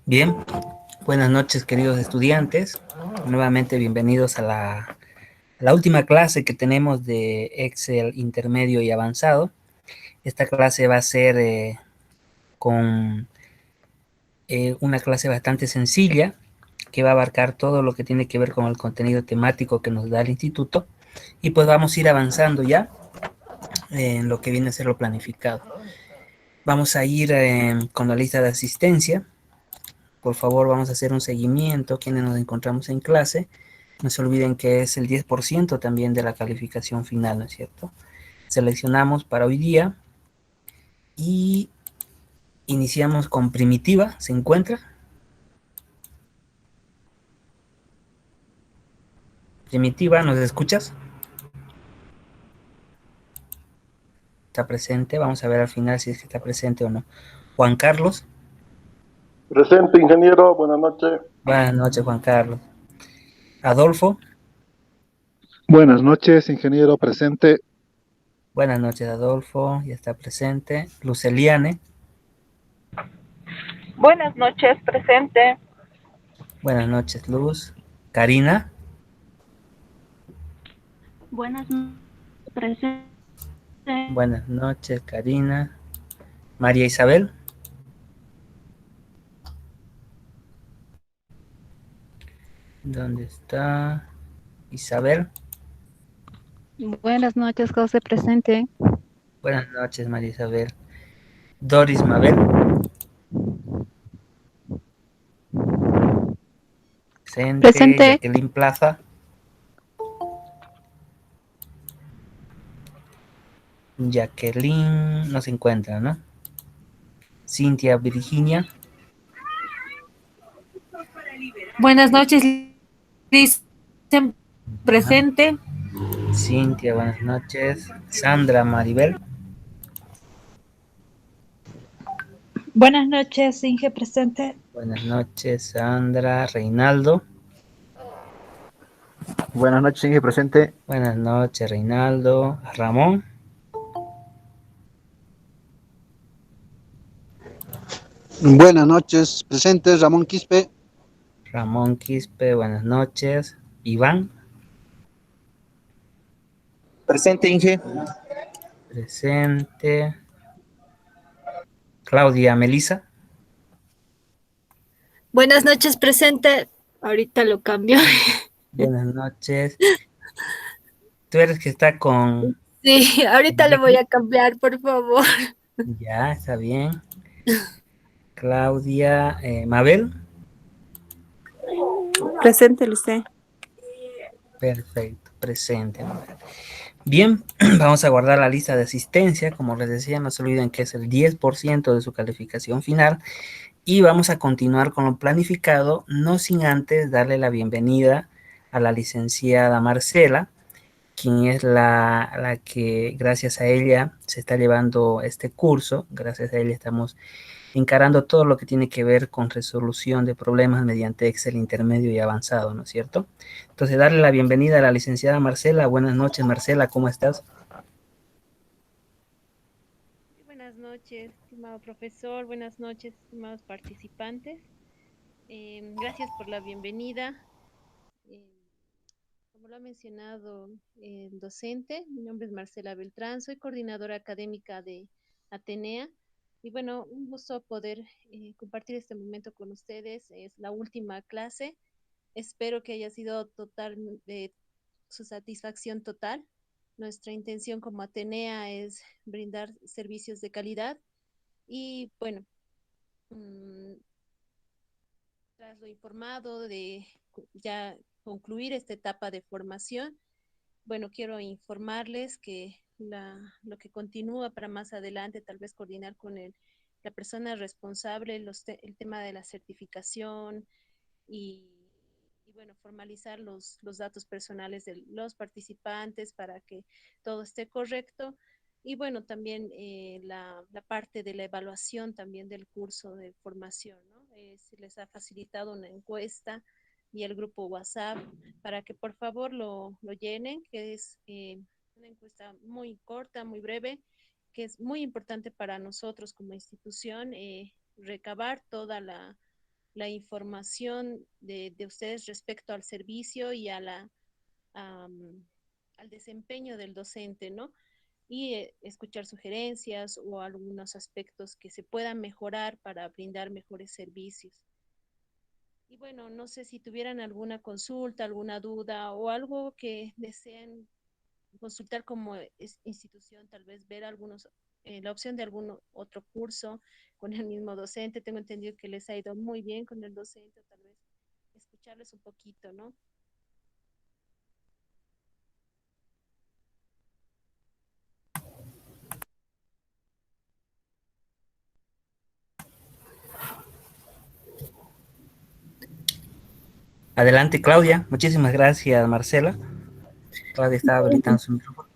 Bien, buenas noches queridos estudiantes. Nuevamente bienvenidos a la última clase que tenemos de Excel intermedio y avanzado. Esta clase va a ser con una clase bastante sencilla que va a abarcar todo lo que tiene que ver con el contenido temático que nos da el instituto y pues vamos a ir avanzando ya en lo que viene a ser lo planificado. Vamos a ir con la lista de asistencia. Por favor, vamos a hacer un seguimiento, quienes nos encontramos en clase. No se olviden que es el 10% también de la calificación final, ¿no es cierto? Seleccionamos para hoy día y iniciamos con primitiva. ¿Se encuentra? Primitiva, ¿nos escuchas? ¿Está presente? Vamos a ver al final si es que está presente o no. Juan Carlos. Presente, ingeniero. Buenas noches. Buenas noches, Juan Carlos. Adolfo. Buenas noches, ingeniero presente. Buenas noches, Adolfo. Ya está presente. Luceliane. Buenas noches, presente. Buenas noches, Luz. Karina. Buenas noches, presente. Buenas noches, Karina. María Isabel. ¿Dónde está Isabel? Buenas noches, José, presente. Buenas noches, María Isabel. Doris Mabel. Presente. Jacqueline Plaza. Jacqueline no se encuentra, ¿no? Cintia Virginia. Buenas noches, Liz. Presente. Cintia, buenas noches. Sandra Maribel. Buenas noches, Inge, presente. Buenas noches, Sandra. Reinaldo. Buenas noches, Inge, presente. Buenas noches, Reinaldo. Ramón. Buenas noches, presente Ramón Quispe. Ramón Quispe, buenas noches. Iván. Presente, Inge. Presente. Claudia Melisa. Buenas noches, presente. Ahorita lo cambio. Buenas noches. Tú eres que está con... Sí, ahorita lo voy a cambiar, por favor. Ya, está bien. Claudia Mabel. Presente, Lucé. Perfecto, presente. Bien, vamos a guardar la lista de asistencia. Como les decía, no se olviden que es el 10% de su calificación final. Y vamos a continuar con lo planificado, no sin antes darle la bienvenida a la licenciada Marcela, quien es la que gracias a ella se está llevando este curso. Gracias a ella estamos encarando todo lo que tiene que ver con resolución de problemas mediante Excel intermedio y avanzado, ¿no es cierto? Entonces, darle la bienvenida a la licenciada Marcela. Buenas noches, Marcela, ¿cómo estás? Buenas noches, estimado profesor. Buenas noches, estimados participantes. Gracias por la bienvenida. Como lo ha mencionado el docente, mi nombre es Marcela Beltrán, soy coordinadora académica de Atenea. Y bueno, un gusto poder compartir este momento con ustedes. Es la última clase. Espero que haya sido total de su satisfacción total. Nuestra intención como Atenea es brindar servicios de calidad y bueno, tras lo informado de ya concluir esta etapa de formación, bueno, quiero informarles que lo que continúa para más adelante, tal vez coordinar con la persona responsable, el tema de la certificación y bueno, formalizar los datos personales de los participantes para que todo esté correcto. Y bueno, también la parte de la evaluación también del curso de formación, ¿no? Se les ha facilitado una encuesta y el grupo WhatsApp para que por favor lo llenen, que es una encuesta muy corta, muy breve, que es muy importante para nosotros como institución, recabar toda la información de ustedes respecto al servicio y a al desempeño del docente, ¿no? Y escuchar sugerencias o algunos aspectos que se puedan mejorar para brindar mejores servicios. Y bueno, no sé si tuvieran alguna consulta, alguna duda o algo que deseen consultar como institución, tal vez ver la opción de algún otro curso con el mismo docente. Tengo entendido que les ha ido muy bien con el docente, tal vez escucharles un poquito, ¿no? Adelante, Claudia. Muchísimas gracias, Marcela. Claudia estaba habilitando su micrófono.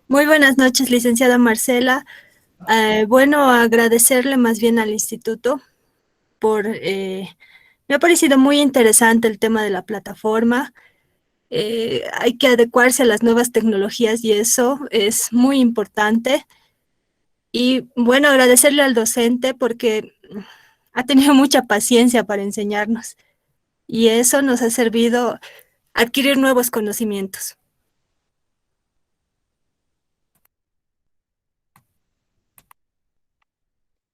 Muy buenas noches, licenciada Marcela. Bueno, agradecerle más bien al instituto por... me ha parecido muy interesante el tema de la plataforma. Hay que adecuarse a las nuevas tecnologías y eso es muy importante. Y bueno, agradecerle al docente porque ha tenido mucha paciencia para enseñarnos y eso nos ha servido adquirir nuevos conocimientos.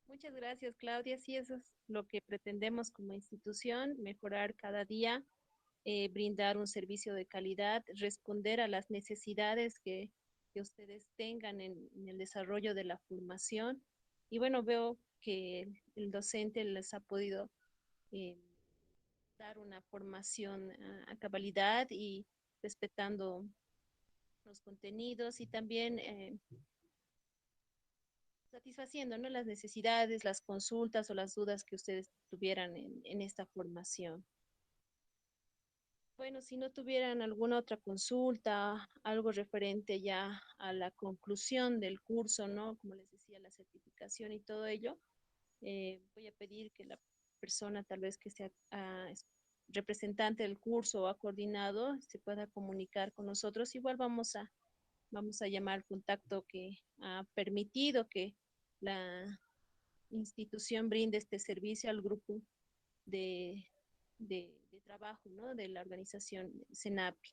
Muchas gracias, Claudia. Sí, eso es lo que pretendemos como institución, mejorar cada día, brindar un servicio de calidad, responder a las necesidades que ustedes tengan en el desarrollo de la formación. Y bueno, veo que el docente les ha podido eh, dar una formación a cabalidad y respetando los contenidos y también satisfaciendo, ¿no?, las necesidades, las consultas o las dudas que ustedes tuvieran en esta formación. Bueno, si no tuvieran alguna otra consulta, algo referente ya a la conclusión del curso, ¿no? Como les decía, la certificación y todo ello, voy a pedir que la persona tal vez que sea representante del curso o ha coordinado se pueda comunicar con nosotros. Igual vamos a llamar al contacto que ha permitido que la institución brinde este servicio al grupo de, de trabajo, ¿no?, de la organización CENAPI.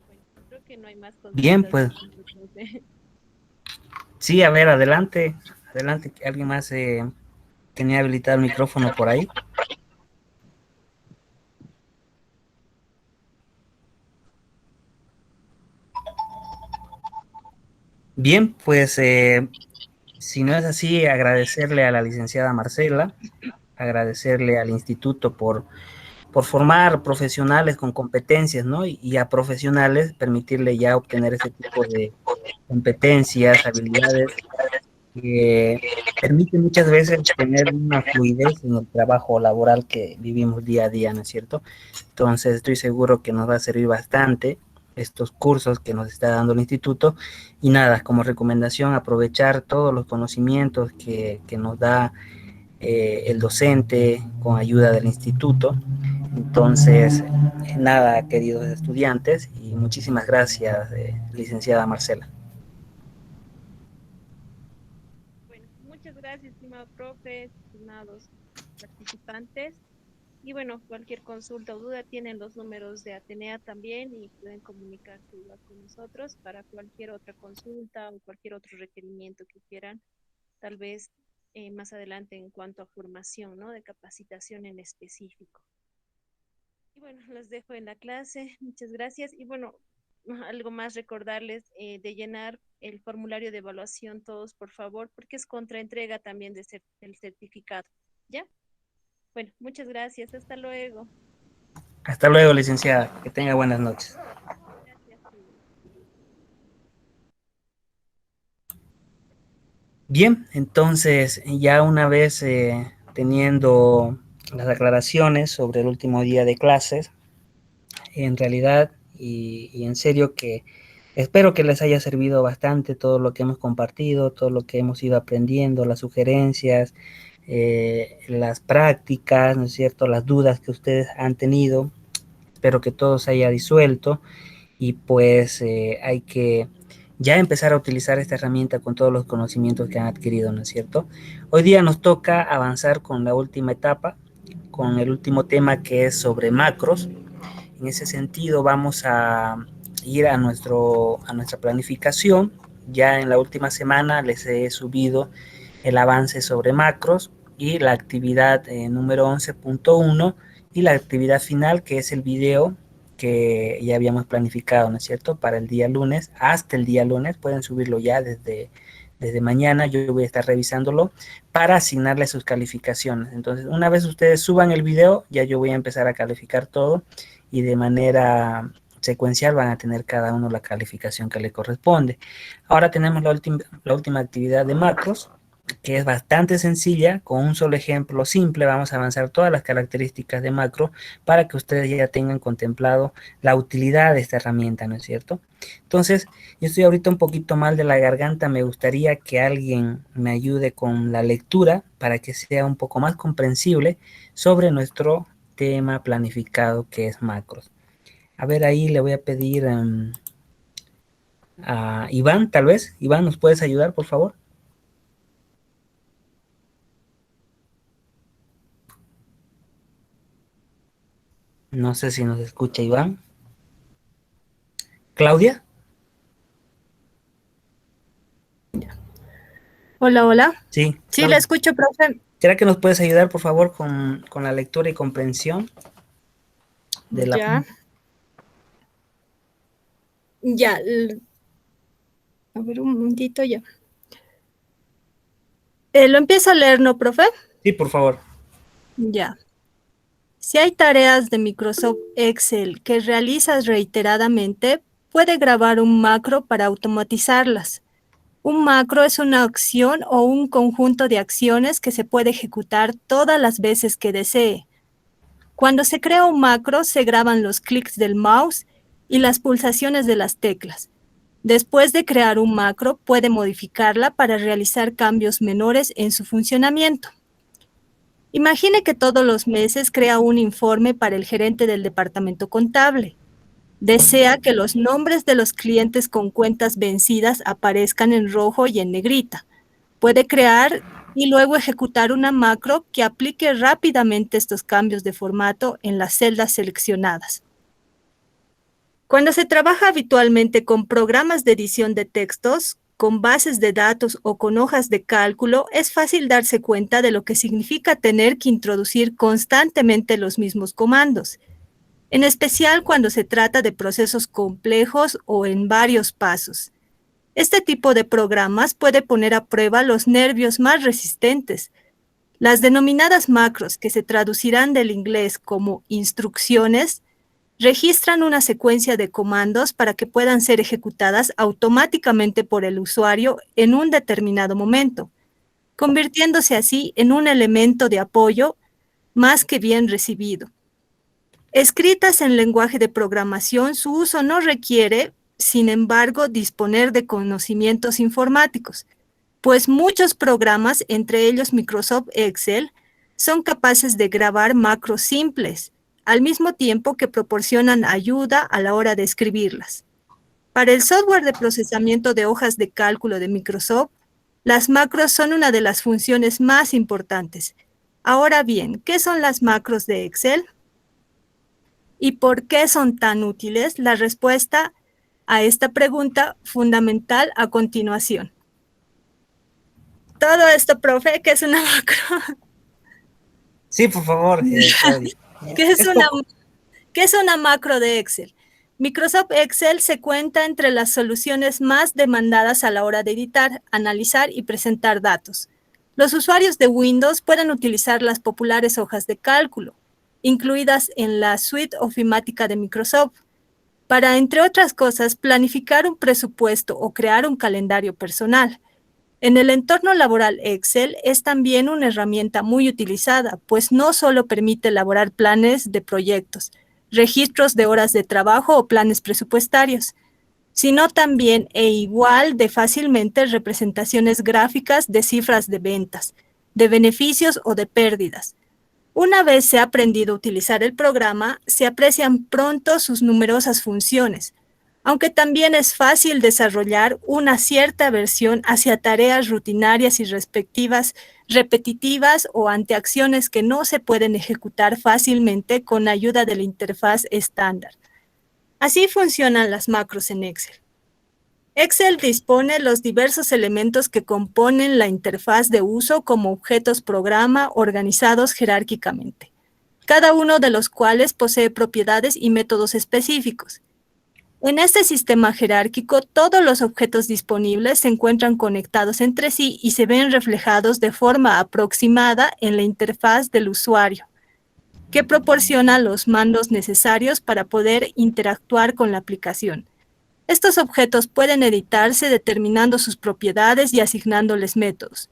Bueno, creo que no hay más consultas. Bien, pues. Sí, a ver, adelante. Adelante, ¿alguien más tenía habilitado el micrófono por ahí? Bien, pues si no es así, agradecerle a la licenciada Marcela, agradecerle al instituto por formar profesionales con competencias, ¿no? Y a profesionales permitirle ya obtener ese tipo de competencias, habilidades que permiten muchas veces tener una fluidez en el trabajo laboral que vivimos día a día, ¿no es cierto? Entonces estoy seguro que nos va a servir bastante estos cursos que nos está dando el instituto y nada, como recomendación aprovechar todos los conocimientos que nos da el docente con ayuda del instituto. Entonces, nada, queridos estudiantes, y muchísimas gracias, licenciada Marcela. Bueno, muchas gracias, estimado profe, estimados participantes. Y bueno, cualquier consulta o duda tienen los números de Atenea también y pueden comunicarse igual con nosotros para cualquier otra consulta o cualquier otro requerimiento que quieran, tal vez más adelante en cuanto a formación, ¿no?, de capacitación en específico. Y bueno, los dejo en la clase. Muchas gracias. Y bueno, algo más recordarles de llenar el formulario de evaluación todos, por favor, porque es contraentrega también del certificado. ¿Ya? Bueno, muchas gracias. Hasta luego. Hasta luego, licenciada. Que tenga buenas noches. Gracias. Bien, entonces ya una vez teniendo las aclaraciones sobre el último día de clases, en realidad y en serio que Espero que les haya servido bastante todo lo que hemos compartido, todo lo que hemos ido aprendiendo, las sugerencias, las prácticas, ¿no es cierto?, las dudas que ustedes han tenido. Espero que todo se haya disuelto y pues hay que ya empezar a utilizar esta herramienta con todos los conocimientos que han adquirido, ¿no es cierto? Hoy día nos toca avanzar con la última etapa, con el último tema que es sobre macros. En ese sentido vamos a ir a nuestra planificación. Ya en la última semana les he subido el avance sobre macros y la actividad número 11.1 y la actividad final, que es el video que ya habíamos planificado, ¿no es cierto?, para el día lunes, hasta el día lunes. Pueden subirlo ya desde mañana. Yo voy a estar revisándolo para asignarle sus calificaciones. Entonces, una vez ustedes suban el video, ya yo voy a empezar a calificar todo y de manera secuencial van a tener cada uno la calificación que le corresponde. Ahora tenemos la última actividad de macros, que es bastante sencilla. Con un solo ejemplo simple vamos a avanzar todas las características de macro para que ustedes ya tengan contemplado la utilidad de esta herramienta, ¿no es cierto? Entonces, yo estoy ahorita un poquito mal de la garganta. Me gustaría que alguien me ayude con la lectura para que sea un poco más comprensible sobre nuestro tema planificado, que es macros. A ver, ahí le voy a pedir a Iván, tal vez. Iván, ¿nos puedes ayudar, por favor? No sé si nos escucha Iván. ¿Claudia? Hola, hola. Sí. Sí, la escucho, profe. ¿Será que nos puedes ayudar, por favor, con la lectura y comprensión de la... Ya. Ya. A ver, un momentito ya. ¿Lo empiezo a leer, no, profe? Sí, por favor. Ya. Si hay tareas de Microsoft Excel que realizas reiteradamente, puede grabar un macro para automatizarlas. Un macro es una acción o un conjunto de acciones que se puede ejecutar todas las veces que desee. Cuando se crea un macro, se graban los clics del mouse y las pulsaciones de las teclas. Después de crear un macro, puede modificarla para realizar cambios menores en su funcionamiento. Imagine que todos los meses crea un informe para el gerente del departamento contable. Desea que los nombres de los clientes con cuentas vencidas aparezcan en rojo y en negrita. Puede crear y luego ejecutar una macro que aplique rápidamente estos cambios de formato en las celdas seleccionadas. Cuando se trabaja habitualmente con programas de edición de textos, con bases de datos o con hojas de cálculo, es fácil darse cuenta de lo que significa tener que introducir constantemente los mismos comandos, en especial cuando se trata de procesos complejos o en varios pasos. Este tipo de programas puede poner a prueba los nervios más resistentes. Las denominadas macros, que se traducirán del inglés como instrucciones, registran una secuencia de comandos para que puedan ser ejecutadas automáticamente por el usuario en un determinado momento, convirtiéndose así en un elemento de apoyo más que bien recibido. Escritas en lenguaje de programación, su uso no requiere, sin embargo, disponer de conocimientos informáticos, pues muchos programas, entre ellos Microsoft Excel, son capaces de grabar macros simples, al mismo tiempo que proporcionan ayuda a la hora de escribirlas. Para el software de procesamiento de hojas de cálculo de Microsoft, las macros son una de las funciones más importantes. Ahora bien, ¿qué son las macros de Excel? ¿Y por qué son tan útiles? La respuesta a esta pregunta fundamental a continuación. Todo esto, profe, ¿qué es una macro? Sí, por favor. ¿Qué es una macro de Excel? Microsoft Excel se cuenta entre las soluciones más demandadas a la hora de editar, analizar y presentar datos. Los usuarios de Windows pueden utilizar las populares hojas de cálculo, incluidas en la suite ofimática de Microsoft, para, entre otras cosas, planificar un presupuesto o crear un calendario personal. En el entorno laboral, Excel es también una herramienta muy utilizada, pues no solo permite elaborar planes de proyectos, registros de horas de trabajo o planes presupuestarios. sino también e igual de fácilmente representaciones gráficas de cifras de ventas, de beneficios o de pérdidas. Una vez se ha aprendido a utilizar el programa, se aprecian pronto sus numerosas funciones, aunque también es fácil desarrollar una cierta aversión hacia tareas rutinarias y repetitivas o ante acciones que no se pueden ejecutar fácilmente con ayuda de la interfaz estándar. Así funcionan las macros en Excel. Excel dispone los diversos elementos que componen la interfaz de uso como objetos programa organizados jerárquicamente, cada uno de los cuales posee propiedades y métodos específicos. En este sistema jerárquico, todos los objetos disponibles se encuentran conectados entre sí y se ven reflejados de forma aproximada en la interfaz del usuario, que proporciona los mandos necesarios para poder interactuar con la aplicación. Estos objetos pueden editarse determinando sus propiedades y asignándoles métodos.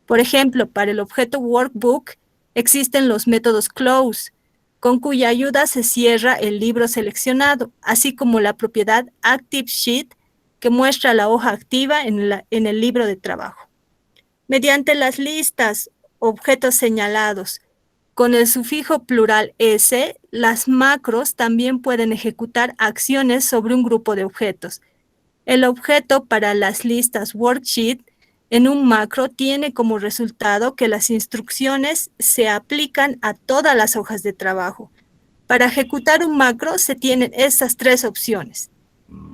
Por ejemplo, para el objeto Workbook existen los métodos close, con cuya ayuda se cierra el libro seleccionado, así como la propiedad ActiveSheet, que muestra la hoja activa en el libro de trabajo. Mediante las listas, objetos señalados, con el sufijo plural S, las macros también pueden ejecutar acciones sobre un grupo de objetos. El objeto para las listas Worksheet en un macro tiene como resultado que las instrucciones se aplican a todas las hojas de trabajo. Para ejecutar un macro se tienen estas tres opciones.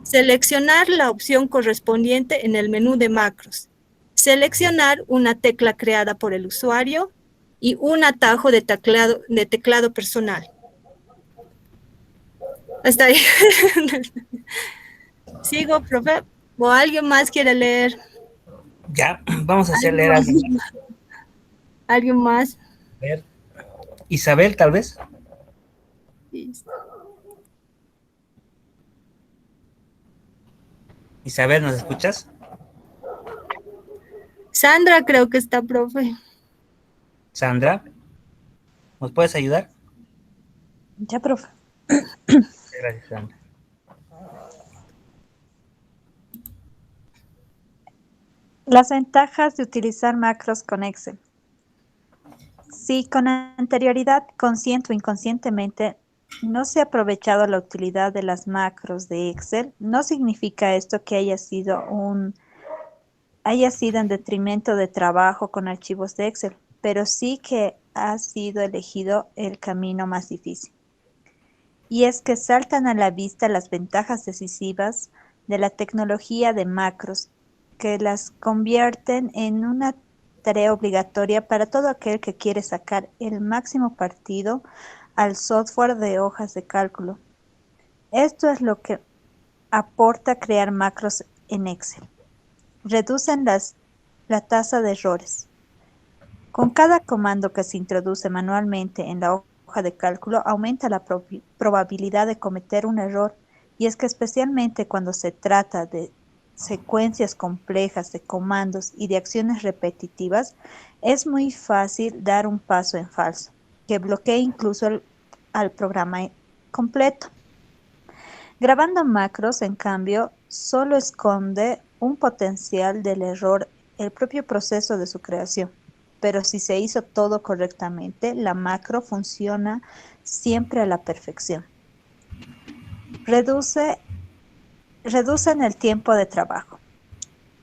Seleccionar la opción correspondiente en el menú de macros. Seleccionar una tecla creada por el usuario y un atajo de teclado personal. Hasta ahí. ¿Sigo, profe? ¿O alguien más quiere leer? Ya, vamos a hacer leer a alguien. ¿Alguien más? A ver. Isabel, tal vez. Isabel, ¿nos escuchas? Sandra creo que está, profe. Sandra, ¿nos puedes ayudar? Ya, profe. Gracias, Sandra. Las ventajas de utilizar macros con Excel. Si con anterioridad, consciente o inconscientemente, no se ha aprovechado la utilidad de las macros de Excel, no significa esto que haya sido en detrimento de trabajo con archivos de Excel, pero sí que ha sido elegido el camino más difícil. Y es que saltan a la vista las ventajas decisivas de la tecnología de macros, que las convierten en una tarea obligatoria para todo aquel que quiere sacar el máximo partido al software de hojas de cálculo. Esto es lo que aporta crear macros en Excel. Reducen la tasa de errores. Con cada comando que se introduce manualmente en la hoja de cálculo, aumenta la probabilidad de cometer un error, y es que especialmente cuando se trata de secuencias complejas de comandos y de acciones repetitivas, es muy fácil dar un paso en falso, que bloquee incluso al programa completo. Grabando macros, en cambio, solo esconde un potencial del error el propio proceso de su creación. Pero si se hizo todo correctamente, la macro funciona siempre a la perfección. Reducen el tiempo de trabajo.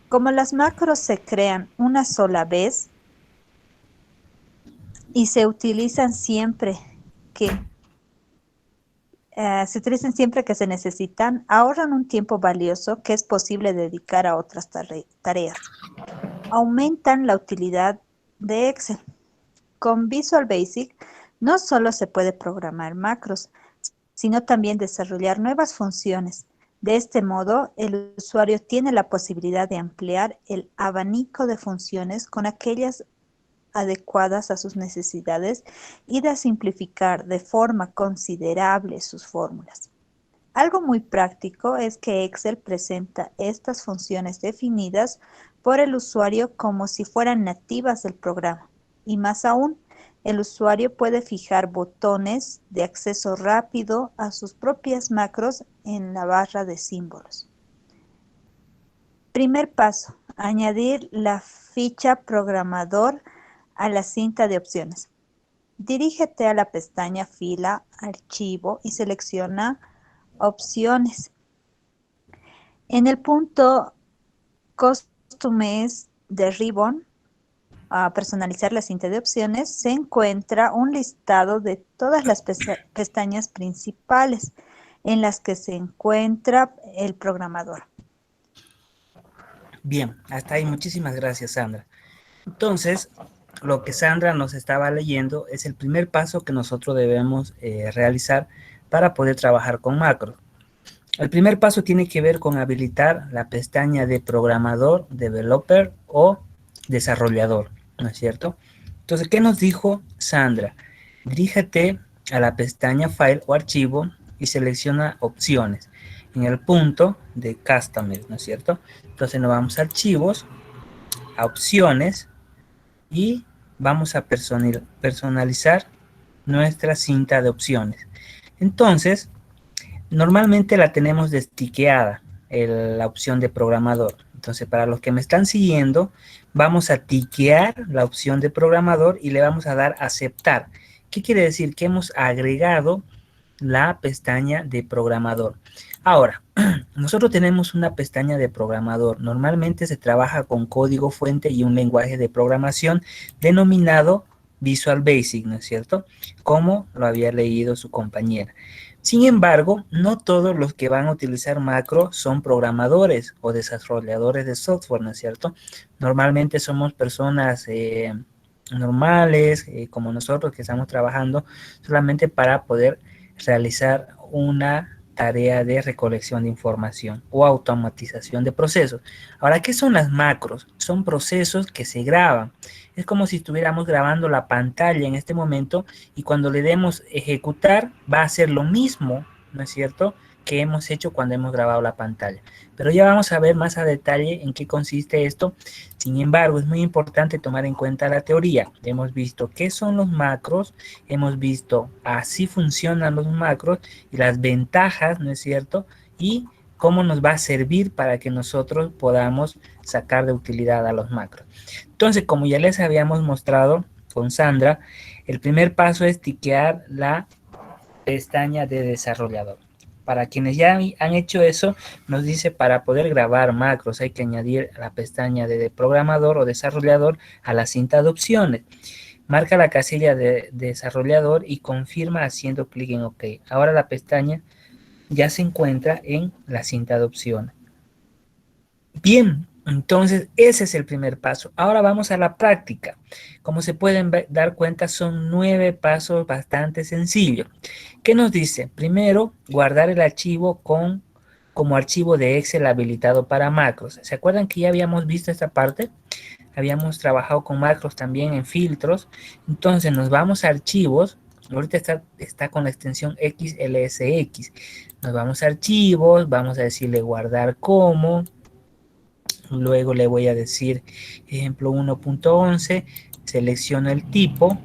Como las macros se crean una sola vez y se utilizan siempre que se necesitan, ahorran un tiempo valioso que es posible dedicar a otras tareas. Aumentan la utilidad de Excel. Con Visual Basic no solo se puede programar macros, sino también desarrollar nuevas funciones. De este modo, el usuario tiene la posibilidad de ampliar el abanico de funciones con aquellas adecuadas a sus necesidades y de simplificar de forma considerable sus fórmulas. Algo muy práctico es que Excel presenta estas funciones definidas por el usuario como si fueran nativas del programa. Y más aún, el usuario puede fijar botones de acceso rápido a sus propias macros en la barra de símbolos. Primer paso, añadir la ficha programador a la cinta de opciones. Dirígete a la pestaña Fila, Archivo y selecciona Opciones. En el punto Customize de Ribbon, a personalizar la cinta de opciones, se encuentra un listado de todas las pestañas principales en las que se encuentra el programador. Bien, hasta ahí. Muchísimas gracias, Sandra. Entonces, lo que Sandra nos estaba leyendo es el primer paso que nosotros debemos realizar para poder trabajar con macros. El primer paso tiene que ver con habilitar la pestaña de programador, developer o desarrollador, ¿no es cierto? Entonces, ¿qué nos dijo Sandra? Dirígete a la pestaña File o Archivo y selecciona Opciones en el punto de Customize, ¿no es cierto? Entonces nos vamos a Archivos, a Opciones y vamos a personalizar nuestra cinta de opciones. Entonces, normalmente la tenemos destiqueada, la opción de programador. Entonces, para los que me están siguiendo, vamos a tiquear la opción de programador y le vamos a dar aceptar. ¿Qué quiere decir? Que hemos agregado la pestaña de programador. Ahora, nosotros tenemos una pestaña de programador. Normalmente se trabaja con código fuente y un lenguaje de programación denominado Visual Basic, ¿no es cierto? Como lo había leído su compañera. Sin embargo, no todos los que van a utilizar macro son programadores o desarrolladores de software, ¿no es cierto? Normalmente somos personas normales, como nosotros, que estamos trabajando solamente para poder realizar una tarea de recolección de información o automatización de procesos. Ahora, ¿qué son las macros? Son procesos que se graban. Es como si estuviéramos grabando la pantalla en este momento y cuando le demos ejecutar va a hacer lo mismo, ¿no es cierto?, que hemos hecho cuando hemos grabado la pantalla. Pero ya vamos a ver más a detalle en qué consiste esto. Sin embargo, es muy importante tomar en cuenta la teoría. Hemos visto qué son los macros, hemos visto así funcionan los macros y las ventajas, ¿no es cierto?, y cómo nos va a servir para que nosotros podamos sacar de utilidad a los macros. Entonces, como ya les habíamos mostrado con Sandra, el primer paso es tiquear la pestaña de desarrollador. Para quienes ya han hecho eso, nos dice para poder grabar macros hay que añadir la pestaña de programador o desarrollador a la cinta de opciones. Marca la casilla de desarrollador y confirma haciendo clic en OK. Ahora la pestaña ya se encuentra en la cinta de opciones. Bien, entonces ese es el primer paso. Ahora vamos a la práctica. Como se pueden dar cuenta, son 9 pasos bastante sencillos. ¿Qué nos dice? Primero, guardar el archivo como archivo de Excel habilitado para macros. ¿Se acuerdan que ya habíamos visto esta parte? Habíamos trabajado con macros también en filtros. Entonces nos vamos a archivos. Ahorita está con la extensión XLSX. Nos vamos a archivos, vamos a decirle guardar como. Luego le voy a decir ejemplo 1.11, selecciono el tipo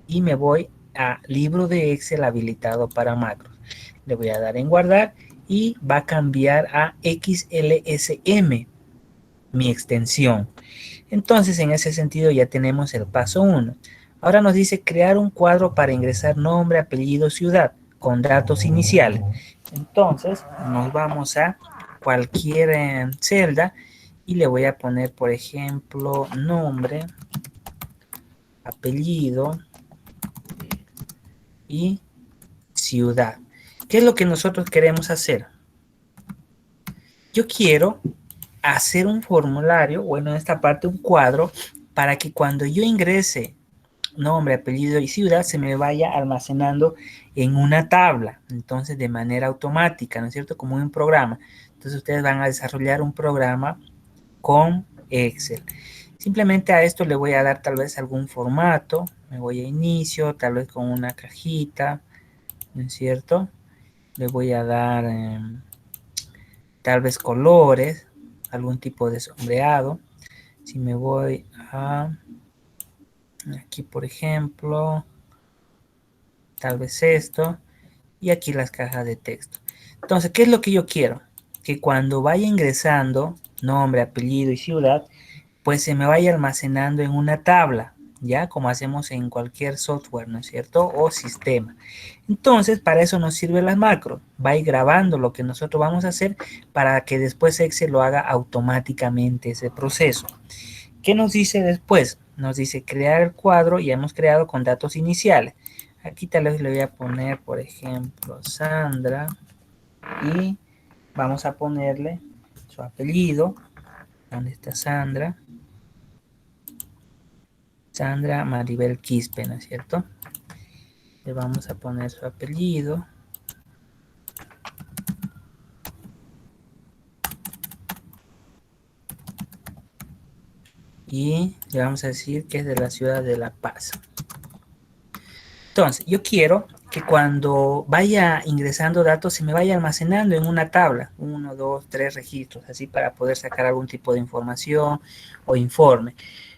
y me voy a libro de Excel habilitado para macros. Le voy a dar en guardar y va a cambiar a XLSM, mi extensión. Entonces, en ese sentido ya tenemos el paso 1. Ahora nos dice crear un cuadro para ingresar nombre, apellido, ciudad con datos iniciales. Entonces, nos vamos a cualquier celda y le voy a poner, por ejemplo, nombre, apellido y ciudad. ¿Qué es lo que nosotros queremos hacer? Yo quiero hacer un formulario, bueno, en esta parte un cuadro, para que cuando yo ingrese nombre, apellido y ciudad, se me vaya almacenando en una tabla, entonces de manera automática, ¿no es cierto? Como un programa. Entonces ustedes van a desarrollar un programa con Excel. Simplemente a esto le voy a dar tal vez algún formato. Me voy a inicio, tal vez con una cajita, ¿no es cierto? Le voy a dar tal vez colores, algún tipo de sombreado. Si me voy a aquí, por ejemplo, tal vez esto, y aquí las cajas de texto. Entonces, ¿qué es lo que yo quiero? Que cuando vaya ingresando nombre, apellido y ciudad, pues se me vaya almacenando en una tabla, ya como hacemos en cualquier software, ¿no es cierto? O sistema. Entonces, para eso nos sirven las macros. Va a ir grabando lo que nosotros vamos a hacer para que después Excel lo haga automáticamente ese proceso. ¿Qué nos dice después? Nos dice crear el cuadro y hemos creado con datos iniciales. Aquí tal vez le voy a poner, por ejemplo, Sandra y vamos a ponerle su apellido. ¿Dónde está Sandra? Sandra Maribel Quispe, ¿no es cierto? Le vamos a poner su apellido. Y le vamos a decir que es de la ciudad de La Paz. Entonces, yo quiero que cuando vaya ingresando datos se me vaya almacenando en una tabla. 1, 2, 3 registros, así para poder sacar algún tipo de información o informe.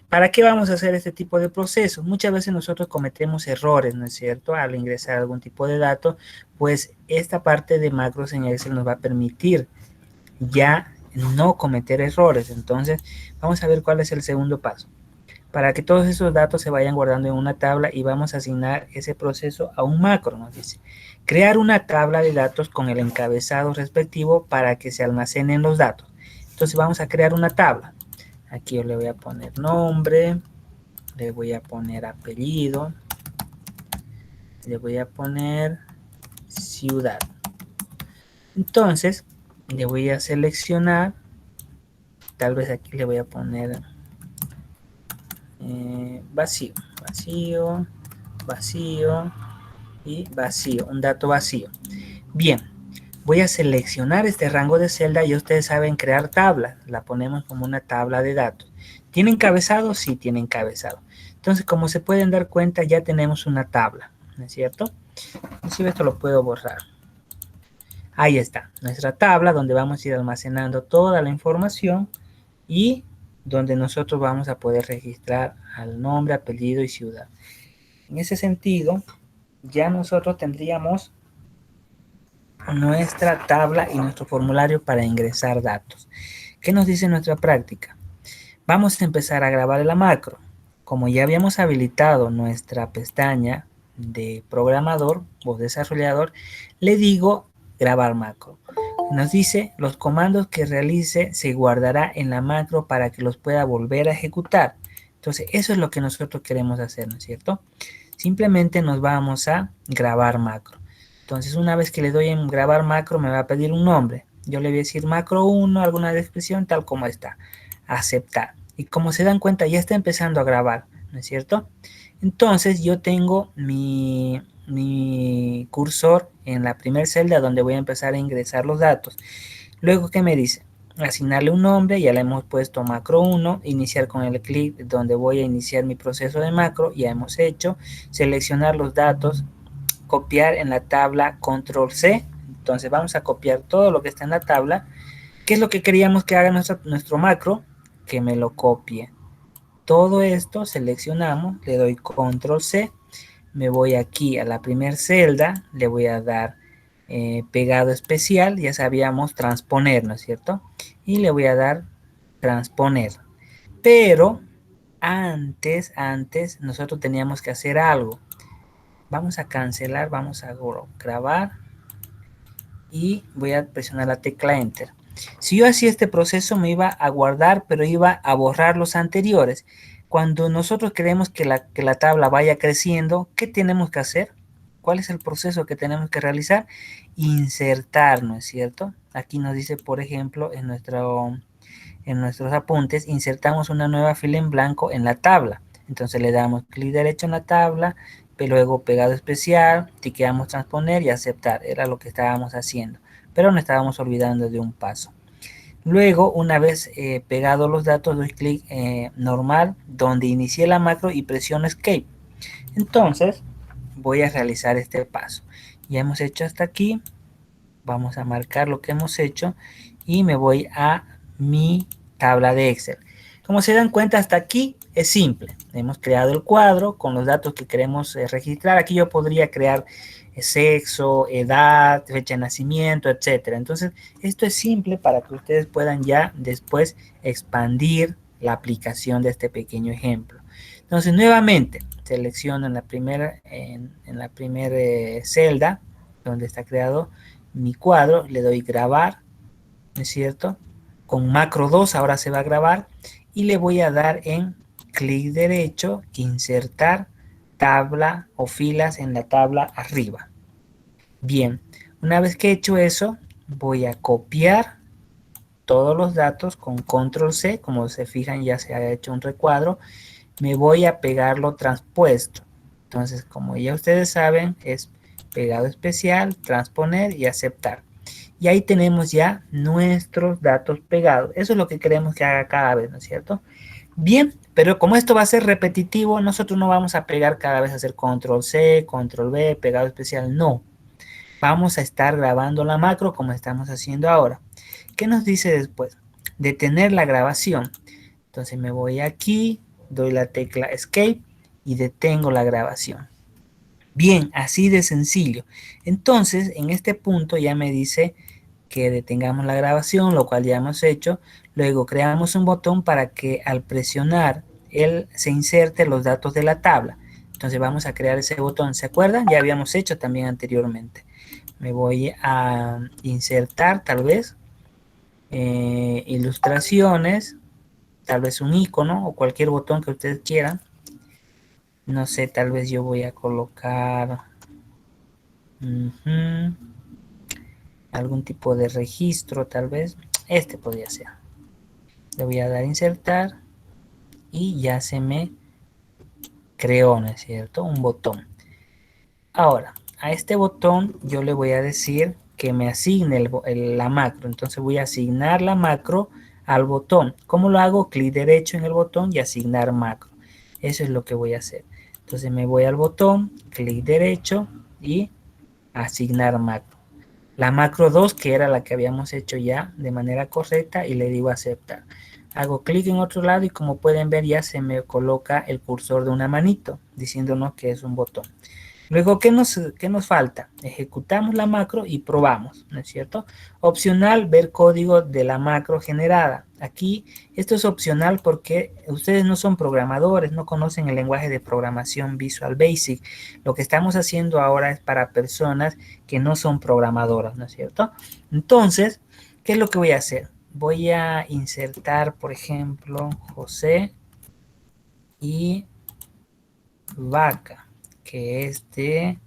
¿Para qué vamos a hacer este tipo de procesos? Muchas veces nosotros cometemos errores, ¿no es cierto? Al ingresar algún tipo de dato, pues esta parte de macros en Excel nos va a permitir ya no cometer errores. Entonces, vamos a ver cuál es el segundo paso. Para que todos esos datos se vayan guardando en una tabla y vamos a asignar ese proceso a un macro, nos dice. Crear una tabla de datos con el encabezado respectivo para que se almacenen los datos. Entonces vamos a crear una tabla. Aquí yo le voy a poner nombre, le voy a poner apellido, le voy a poner ciudad. Entonces le voy a seleccionar, tal vez aquí le voy a poner vacío, vacío, vacío y vacío, un dato vacío. Bien, voy a seleccionar este rango de celda y ustedes saben crear tablas, la ponemos como una tabla de datos. ¿Tiene encabezado? Sí, tiene encabezado. Entonces, como se pueden dar cuenta, ya tenemos una tabla, ¿no es cierto? Inclusive esto lo puedo borrar. Ahí está, nuestra tabla donde vamos a ir almacenando toda la información y donde nosotros vamos a poder registrar al nombre, apellido y ciudad. En ese sentido, ya nosotros tendríamos nuestra tabla y nuestro formulario para ingresar datos. ¿Qué nos dice nuestra práctica? Vamos a empezar a grabar la macro. Como ya habíamos habilitado nuestra pestaña de programador o desarrollador, le digo grabar macro. Nos dice los comandos que realice se guardará en la macro para que los pueda volver a ejecutar. Entonces eso es lo que nosotros queremos hacer, ¿no es cierto? Simplemente nos vamos a grabar macro. Entonces una vez que le doy en grabar macro me va a pedir un nombre. Yo le voy a decir macro 1, alguna descripción tal como está. Aceptar. Y como se dan cuenta ya está empezando a grabar, ¿no es cierto? Entonces yo tengo mi cursor en la primera celda donde voy a empezar a ingresar los datos. Luego, ¿qué me dice? Asignarle un nombre, ya le hemos puesto macro 1, iniciar con el clic donde voy a iniciar mi proceso de macro, ya hemos hecho, seleccionar los datos, copiar en la tabla control C, entonces vamos a copiar todo lo que está en la tabla. ¿Qué es lo que queríamos que haga nuestro macro? Que me lo copie. Todo esto seleccionamos, le doy control C, me voy aquí a la primera celda, le voy a dar pegado especial, ya sabíamos transponer, ¿no es cierto? Y le voy a dar transponer. Pero antes nosotros teníamos que hacer algo. Vamos a cancelar, vamos a grabar y voy a presionar la tecla Enter. Si yo hacía este proceso me iba a guardar, pero iba a borrar los anteriores. Cuando nosotros queremos que la tabla vaya creciendo, ¿qué tenemos que hacer? ¿Cuál es el proceso que tenemos que realizar? Insertar, ¿no es cierto? Aquí nos dice, por ejemplo, en nuestros apuntes, insertamos una nueva fila en blanco en la tabla. Entonces le damos clic derecho en la tabla, luego pegado especial, tiqueamos transponer y aceptar. Era lo que estábamos haciendo, pero no estábamos olvidando de un paso. Luego, una vez pegados los datos, doy clic normal, donde inicié la macro y presiono Escape. Entonces, voy a realizar este paso. Ya hemos hecho hasta aquí. Vamos a marcar lo que hemos hecho y me voy a mi tabla de Excel. Como se dan cuenta, hasta aquí es simple. Hemos creado el cuadro con los datos que queremos registrar. Aquí yo podría crear sexo, edad, fecha de nacimiento, etcétera. Entonces, esto es simple para que ustedes puedan ya después expandir la aplicación de este pequeño ejemplo. Entonces, nuevamente, selecciono en la primera celda donde está creado mi cuadro, le doy grabar, ¿no es cierto? Con macro 2 ahora se va a grabar y le voy a dar en clic derecho, insertar tabla o filas en la tabla arriba. Bien, una vez que he hecho eso, voy a copiar todos los datos con control C, como se fijan ya se ha hecho un recuadro, me voy a pegarlo transpuesto. Entonces, como ya ustedes saben, es pegado especial, transponer y aceptar. Y ahí tenemos ya nuestros datos pegados. Eso es lo que queremos que haga cada vez, ¿no es cierto? Bien, pero como esto va a ser repetitivo, nosotros no vamos a pegar cada vez a hacer control C, control V, pegado especial, no. Vamos a estar grabando la macro como estamos haciendo ahora. ¿Qué nos dice después? Detener la grabación. Entonces me voy aquí, doy la tecla Escape y detengo la grabación. Bien, así de sencillo. Entonces, en este punto ya me dice que detengamos la grabación, lo cual ya hemos hecho. Luego creamos un botón para que al presionar él se inserte los datos de la tabla. Entonces vamos a crear ese botón. ¿Se acuerdan? Ya habíamos hecho también anteriormente. Me voy a insertar tal vez ilustraciones, tal vez un icono o cualquier botón que ustedes quieran. No sé, tal vez yo voy a colocar algún tipo de registro, tal vez. Este podría ser. Le voy a dar a insertar y ya se me creó, ¿no es cierto? Un botón. Ahora, a este botón yo le voy a decir que me asigne la macro. Entonces voy a asignar la macro al botón. ¿Cómo lo hago? Clic derecho en el botón y asignar macro. Eso es lo que voy a hacer. Entonces me voy al botón, clic derecho y asignar macro. La macro 2, que era la que habíamos hecho ya de manera correcta, y le digo aceptar. Hago clic en otro lado y como pueden ver ya se me coloca el cursor de una manito diciéndonos que es un botón. Luego, ¿qué nos falta? Ejecutamos la macro y probamos, ¿no es cierto? Opcional, ver código de la macro generada. Aquí, esto es opcional porque ustedes no son programadores, no conocen el lenguaje de programación Visual Basic. Lo que estamos haciendo ahora es para personas que no son programadoras, ¿no es cierto? Entonces, ¿qué es lo que voy a hacer? Voy a insertar, por ejemplo, José y Vaca, que es de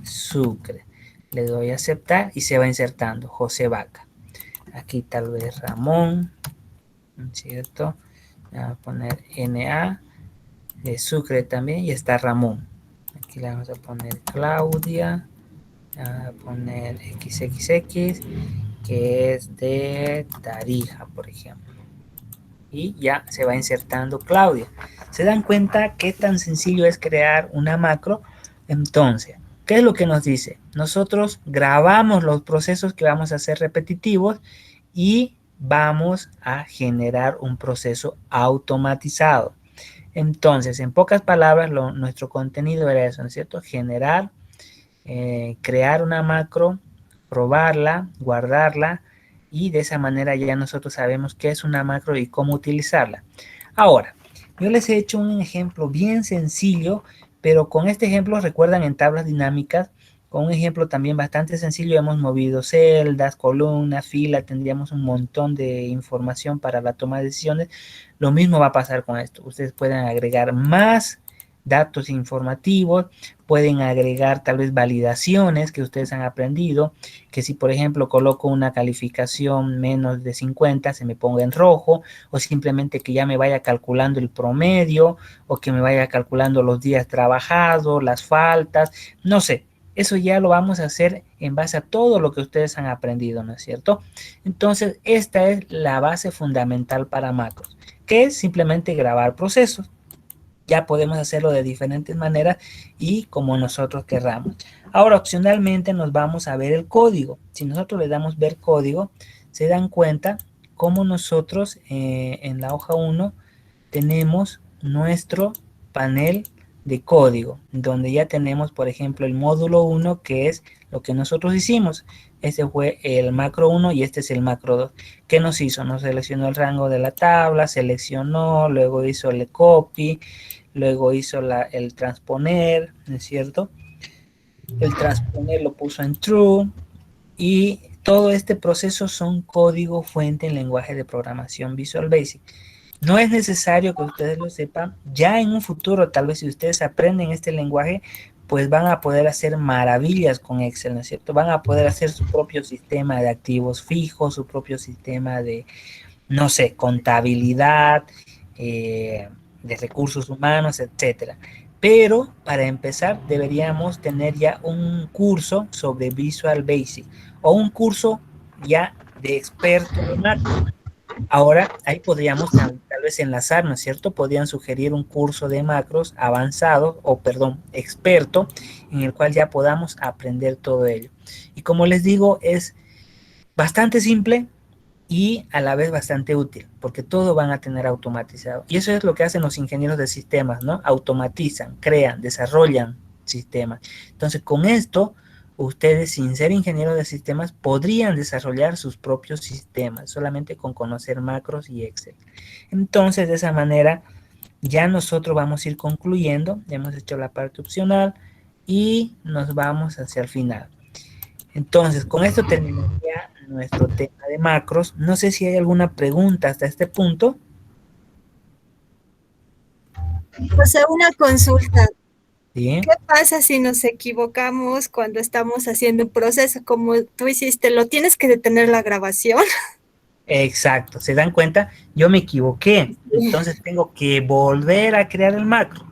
Sucre. Le doy a aceptar y se va insertando José Vaca. Aquí tal vez Ramón, ¿cierto? Voy a poner NA de Sucre también y está Ramón. Aquí le vamos a poner Claudia, a poner XXX, que es de Tarija, por ejemplo. Y ya se va insertando Claudia. ¿Se dan cuenta qué tan sencillo es crear una macro? Entonces, ¿qué es lo que nos dice? Nosotros grabamos los procesos que vamos a hacer repetitivos y vamos a generar un proceso automatizado. Entonces, en pocas palabras, nuestro contenido era eso, ¿no es cierto? Generar, crear una macro, probarla, guardarla, y de esa manera ya nosotros sabemos qué es una macro y cómo utilizarla. Ahora, yo les he hecho un ejemplo bien sencillo, pero con este ejemplo, recuerdan en tablas dinámicas, con un ejemplo también bastante sencillo, hemos movido celdas, columnas, filas, tendríamos un montón de información para la toma de decisiones. Lo mismo va a pasar con esto. Ustedes pueden agregar más datos informativos, pueden agregar tal vez validaciones que ustedes han aprendido, que si por ejemplo coloco una calificación menos de 50 se me ponga en rojo, o simplemente que ya me vaya calculando el promedio, o que me vaya calculando los días trabajados, las faltas, no sé. Eso ya lo vamos a hacer en base a todo lo que ustedes han aprendido, ¿no es cierto? Entonces, esta es la base fundamental para macros, que es simplemente grabar procesos. Ya podemos hacerlo de diferentes maneras y como nosotros querramos. Ahora, opcionalmente nos vamos a ver el código. Si nosotros le damos ver código, se dan cuenta cómo nosotros en la hoja 1 tenemos nuestro panel de código, donde ya tenemos, por ejemplo, el módulo 1, que es lo que nosotros hicimos. Este fue el macro 1 y este es el macro 2. ¿Qué nos hizo? Nos seleccionó el rango de la tabla, seleccionó, luego hizo el copy, luego hizo el transponer, ¿no es cierto? El transponer lo puso en true, y todo este proceso son código fuente en lenguaje de programación Visual Basic. No es necesario que ustedes lo sepan. Ya en un futuro, tal vez si ustedes aprenden este lenguaje, pues van a poder hacer maravillas con Excel, ¿no es cierto? Van a poder hacer su propio sistema de activos fijos, su propio sistema de, no sé, contabilidad, de recursos humanos, etcétera. Pero para empezar deberíamos tener ya un curso sobre Visual Basic o un curso ya de experto en macro. Ahora ahí podríamos tal vez enlazar, ¿no es cierto? Podrían sugerir un curso de macros avanzado o perdón, experto, en el cual ya podamos aprender todo ello. Y como les digo, es bastante simple y a la vez bastante útil, porque todo van a tener automatizado. Y eso es lo que hacen los ingenieros de sistemas, ¿no? Automatizan, crean, desarrollan sistemas. Entonces, con esto, ustedes, sin ser ingenieros de sistemas, podrían desarrollar sus propios sistemas, solamente con conocer macros y Excel. Entonces, de esa manera, ya nosotros vamos a ir concluyendo. Ya hemos hecho la parte opcional y nos vamos hacia el final. Entonces, con esto terminaría nuestro tema de macros. No sé si hay alguna pregunta hasta este punto. José, una consulta. ¿Sí? ¿Qué pasa si nos equivocamos cuando estamos haciendo un proceso? Como tú hiciste, ¿lo tienes que detener la grabación? Exacto, ¿se dan cuenta? Yo me equivoqué, entonces tengo que volver a crear el macro,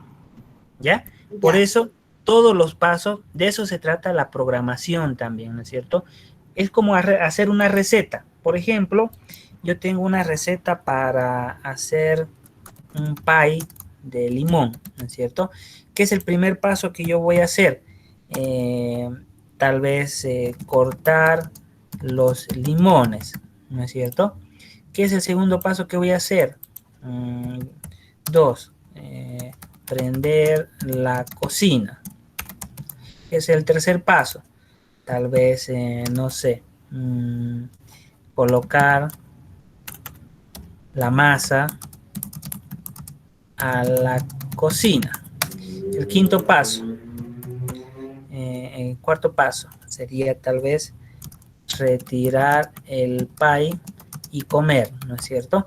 ¿ya? Por eso, todos los pasos, de eso se trata la programación también, ¿no es cierto? Es como hacer una receta. Por ejemplo, yo tengo una receta para hacer un pie de limón, ¿no es cierto? ¿Qué es el primer paso que yo voy a hacer? Tal vez cortar los limones, ¿no es cierto? ¿Qué es el segundo paso que voy a hacer? 2. Prender la cocina. ¿Qué es el tercer paso? Tal vez, no sé, colocar la masa a la cocina. El quinto paso, el cuarto paso sería tal vez retirar el pie y comer, ¿no es cierto?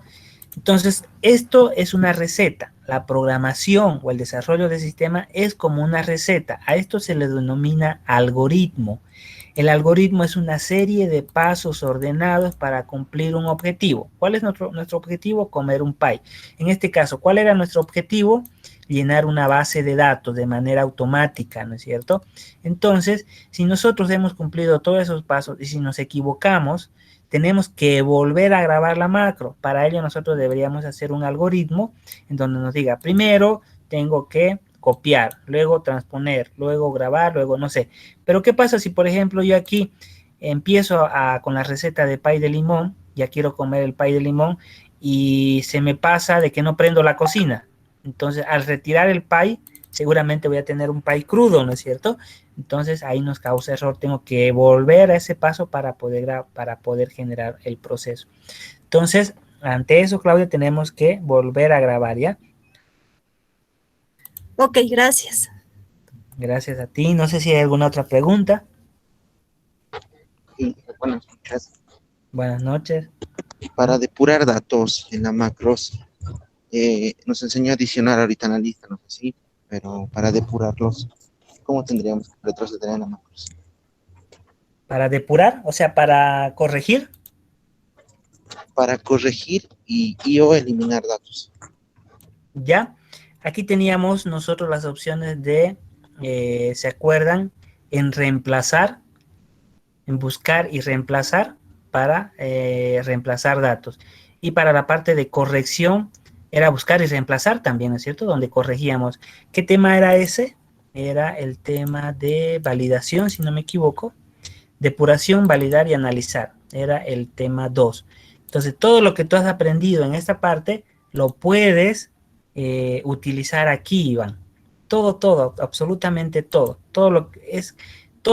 Entonces, esto es una receta. La programación o el desarrollo del sistema es como una receta. A esto se le denomina algoritmo. El algoritmo es una serie de pasos ordenados para cumplir un objetivo. ¿Cuál es nuestro objetivo? Comer un pie. En este caso, ¿cuál era nuestro objetivo? Llenar una base de datos de manera automática, ¿no es cierto? Entonces, si nosotros hemos cumplido todos esos pasos y si nos equivocamos, tenemos que volver a grabar la macro. Para ello nosotros deberíamos hacer un algoritmo en donde nos diga, primero tengo que copiar, luego transponer, luego grabar, luego no sé. Pero ¿qué pasa si, por ejemplo, yo aquí empiezo con la receta de pie de limón, ya quiero comer el pie de limón y se me pasa de que no prendo la cocina? Entonces, al retirar el pie, seguramente voy a tener un pie crudo, ¿no es cierto? Entonces, ahí nos causa error. Tengo que volver a ese paso para poder generar el proceso. Entonces, ante eso, Claudia, tenemos que volver a grabar, ¿ya? Ok, gracias. Gracias a ti. No sé si hay alguna otra pregunta. Sí, buenas noches. Buenas noches. Para depurar datos en la macros, nos enseñó a adicionar ahorita en la lista, no sé si, pero para depurarlos, ¿cómo tendríamos que retroceder en la macros? ¿Para depurar? O sea, ¿para corregir? Para corregir y o eliminar datos. Ya. Aquí teníamos nosotros las opciones de, ¿se acuerdan? En reemplazar, en buscar y reemplazar para reemplazar datos. Y para la parte de corrección era buscar y reemplazar también, ¿no es cierto? Donde corregíamos. ¿Qué tema era ese? Era el tema de validación, si no me equivoco. Depuración, validar y analizar. Era el tema 2. Entonces, todo lo que tú has aprendido en esta parte lo puedes utilizar aquí, Iván. Todo, absolutamente todo. Todo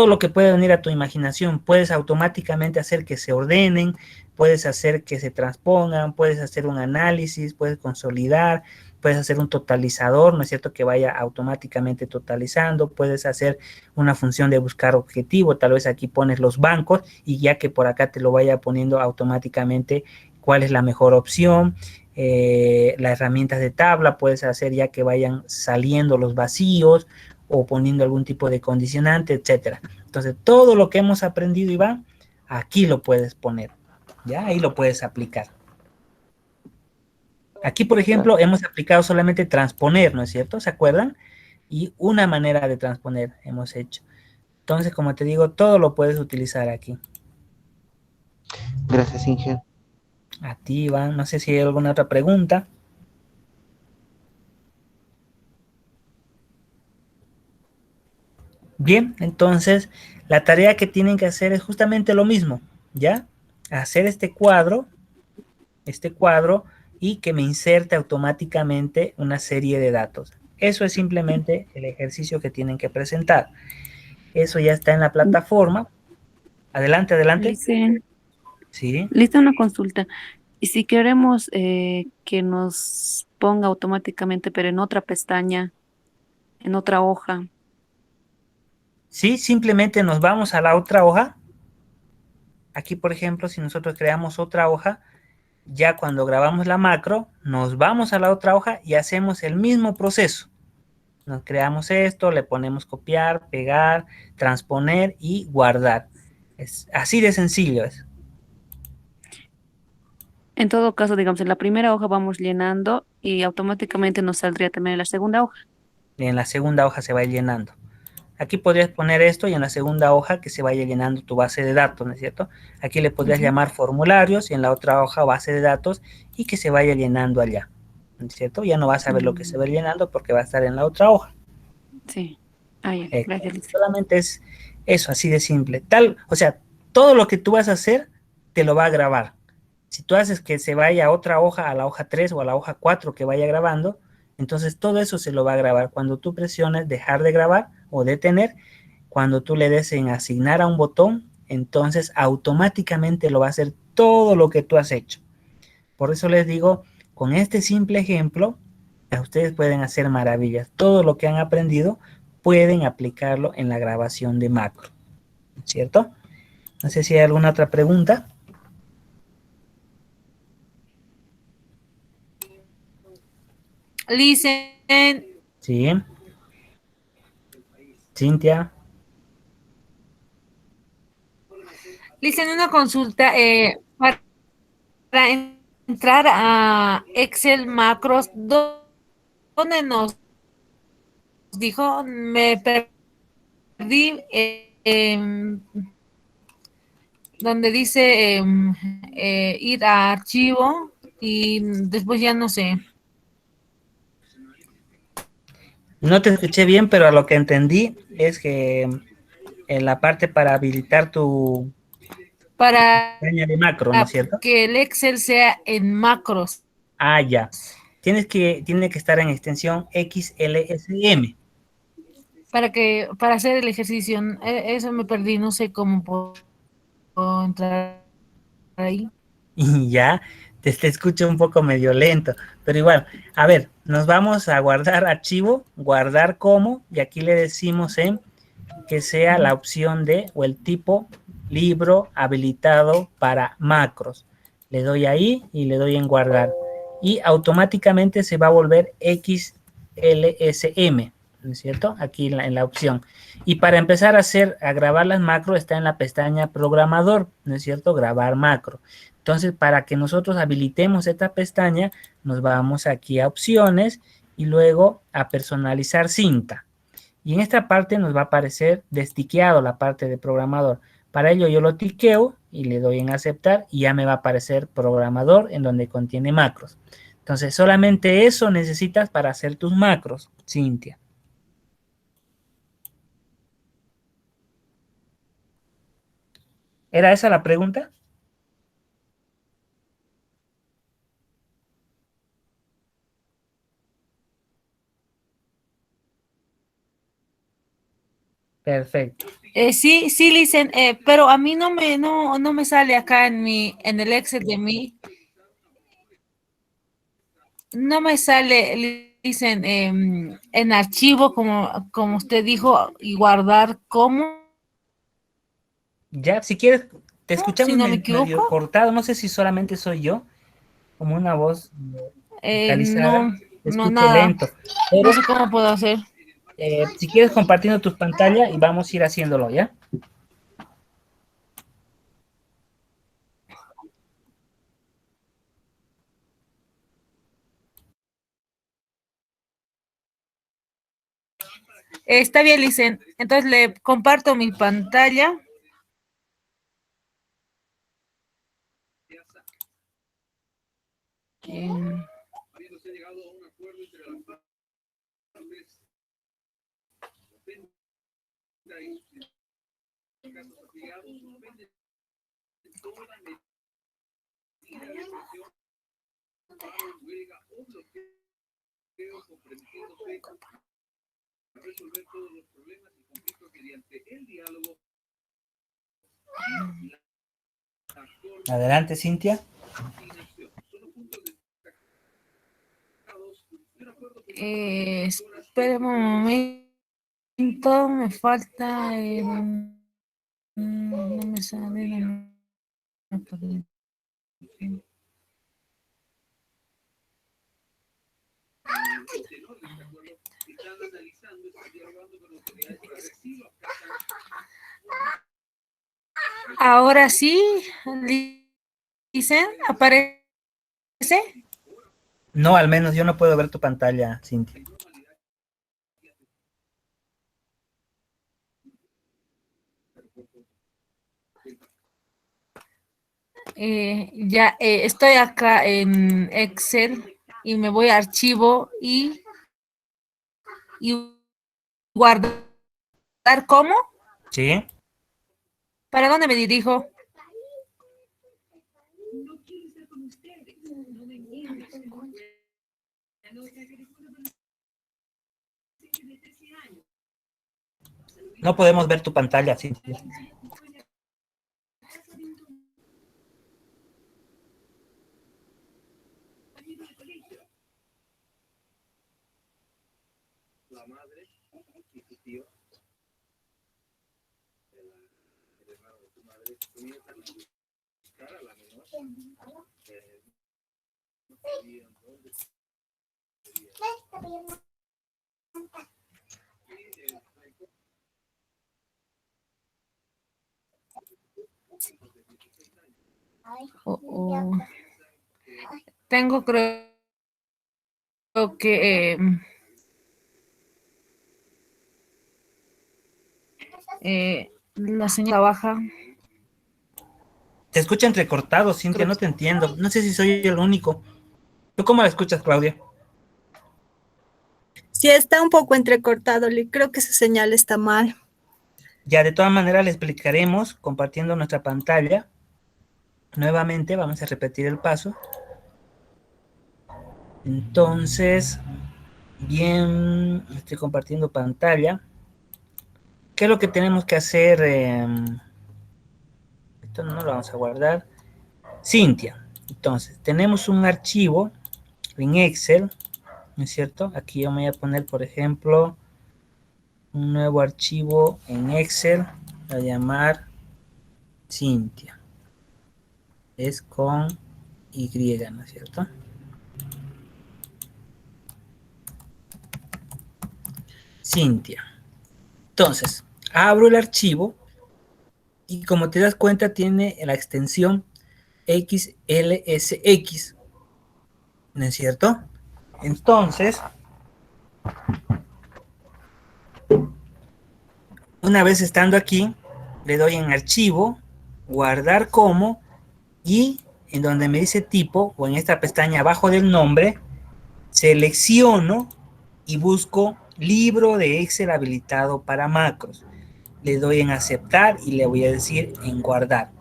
lo que puede venir a tu imaginación. Puedes automáticamente hacer que se ordenen, puedes hacer que se transpongan, puedes hacer un análisis, puedes consolidar, puedes hacer un totalizador, ¿no es cierto?, que vaya automáticamente totalizando, puedes hacer una función de buscar objetivo, tal vez aquí pones los bancos y ya que por acá te lo vaya poniendo automáticamente cuál es la mejor opción. Las herramientas de tabla puedes hacer ya que vayan saliendo los vacíos o poniendo algún tipo de condicionante, etcétera. Entonces, todo lo que hemos aprendido, Iván, aquí lo puedes poner, ¿ya? Ahí lo puedes aplicar. Aquí, por ejemplo, hemos aplicado solamente transponer, ¿no es cierto? ¿Se acuerdan? Y una manera de transponer hemos hecho. Entonces, como te digo, todo lo puedes utilizar aquí. Gracias, Inge. A ti, Iván, no sé si hay alguna otra pregunta. Bien, entonces la tarea que tienen que hacer es justamente lo mismo, ¿ya? Hacer este cuadro y que me inserte automáticamente una serie de datos. Eso es simplemente el ejercicio que tienen que presentar. Eso ya está en la plataforma. Adelante, adelante. Sí. Lista una consulta. Y si queremos que nos ponga automáticamente, pero en otra pestaña, en otra hoja. Sí, simplemente nos vamos a la otra hoja. Aquí, por ejemplo, si nosotros creamos otra hoja, ya cuando grabamos la macro, nos vamos a la otra hoja y hacemos el mismo proceso. Nos creamos esto, le ponemos copiar, pegar, transponer y guardar. Es así de sencillo es. En todo caso, digamos, en la primera hoja vamos llenando y automáticamente nos saldría también en la segunda hoja. Y en la segunda hoja se va llenando. Aquí podrías poner esto y en la segunda hoja que se vaya llenando tu base de datos, ¿no es cierto? Aquí le podrías llamar formularios y en la otra hoja base de datos y que se vaya llenando allá, ¿no es cierto? Ya no vas a ver lo que se va llenando porque va a estar en la otra hoja. Sí. Ah, ya. Gracias, Lisa. Solamente es eso, así de simple. O sea, todo lo que tú vas a hacer te lo va a grabar. Si tú haces que se vaya a otra hoja, a la hoja 3 o a la hoja 4 que vaya grabando, entonces todo eso se lo va a grabar. Cuando tú presiones dejar de grabar o detener, cuando tú le des en asignar a un botón, entonces automáticamente lo va a hacer todo lo que tú has hecho. Por eso les digo, con este simple ejemplo, ustedes pueden hacer maravillas. Todo lo que han aprendido pueden aplicarlo en la grabación de macro, ¿cierto? No sé si hay alguna otra pregunta. Licen. Sí. Cintia. Licen, una consulta. Para entrar a Excel macros, ¿dónde nos dijo? Me perdí. Donde dice ir a archivo y después ya no sé. No te escuché bien, pero a lo que entendí es que en la parte para habilitar tu pestaña de macro, ¿no es cierto? Que el Excel sea en macros. Ah, ya. Tiene que estar en extensión XLSM. Para hacer el ejercicio, eso me perdí, no sé cómo puedo entrar ahí. Y ya, te escucho un poco medio lento, pero igual, a ver, nos vamos a guardar archivo, guardar como, y aquí le decimos en que sea la opción de, o el tipo, libro habilitado para macros. Le doy ahí y le doy en guardar. Y automáticamente se va a volver XLSM, ¿no es cierto? Aquí en la opción. Y para empezar a grabar las macros está en la pestaña programador, ¿no es cierto? Grabar macro. Entonces, para que nosotros habilitemos esta pestaña, nos vamos aquí a opciones y luego a personalizar cinta. Y en esta parte nos va a aparecer destiqueado la parte de programador. Para ello yo lo tiqueo y le doy en aceptar y ya me va a aparecer programador en donde contiene macros. Entonces solamente eso necesitas para hacer tus macros, Cintia. ¿Era esa la pregunta? Perfecto. Sí, sí, Licen, pero a mí no me sale acá en el Excel de mí, no me sale, Licen, en archivo, como usted dijo, y guardar como, Ya, si quieres, te si escuchamos no me medio equivoco. cortado, no sé si solamente soy yo, como una voz vocalizada, te No, escucho nada, lento, no pero sé cómo puedo hacer. si quieres compartiendo tus pantallas y vamos a ir haciéndolo, ¿ya? Está bien, Licen, entonces le comparto mi pantalla. Em, Adelante, Cintia. espera un momento, me falta no me sale, no me aparece. Ahora sí, dicen, aparece. No, al menos yo no puedo ver tu pantalla, Cintia. Ya estoy acá en Excel y me voy a archivo y guardar como. Sí. ¿Para dónde me dirijo? No podemos ver tu pantalla, Cintia. Oh. Tengo, creo que la señora baja. Te escucha entrecortado, Cintia, no te entiendo. No sé si soy el único. ¿Tú cómo la escuchas, Claudia? Sí, está un poco entrecortado, creo que su señal está mal. Ya, de todas maneras le explicaremos compartiendo nuestra pantalla. Nuevamente vamos a repetir el paso. Entonces, bien, estoy compartiendo pantalla. ¿Qué es lo que tenemos que hacer? Esto no lo vamos a guardar. Cintia, entonces, tenemos un archivo en Excel, ¿no es cierto? Aquí yo me voy a poner, por ejemplo, un nuevo archivo en Excel, a llamar Cintia. Es con Y, ¿no es cierto? Cintia. Entonces, abro el archivo y como te das cuenta tiene la extensión XLSX, ¿no es cierto? Entonces, una vez estando aquí, le doy en archivo, guardar como, y en donde me dice tipo, o en esta pestaña abajo del nombre, selecciono y busco libro de Excel habilitado para macros. Le doy en aceptar y le voy a decir en guardar.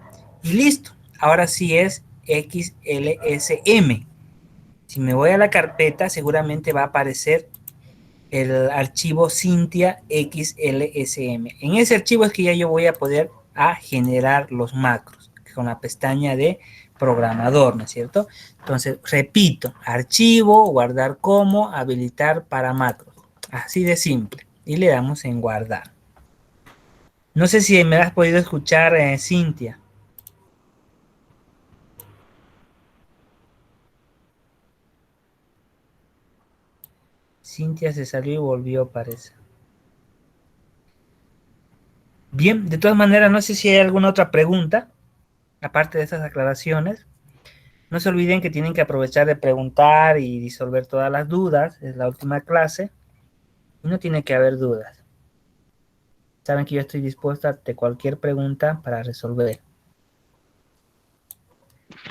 Y listo. Ahora sí es XLSM. Si me voy a la carpeta, seguramente va a aparecer el archivo Cintia XLSM. En ese archivo es que ya yo voy a poder generar los macros con la pestaña de programador, ¿no es cierto? Entonces, repito, archivo, guardar como, habilitar para macros. Así de simple. Y le damos en guardar. No sé si me has podido escuchar, Cintia. Cintia se salió y volvió, parece. Bien, de todas maneras, no sé si hay alguna otra pregunta, aparte de estas aclaraciones. No se olviden que tienen que aprovechar de preguntar y disolver todas las dudas. Es la última clase y no tiene que haber dudas. Saben que yo estoy dispuesta ante cualquier pregunta para resolver.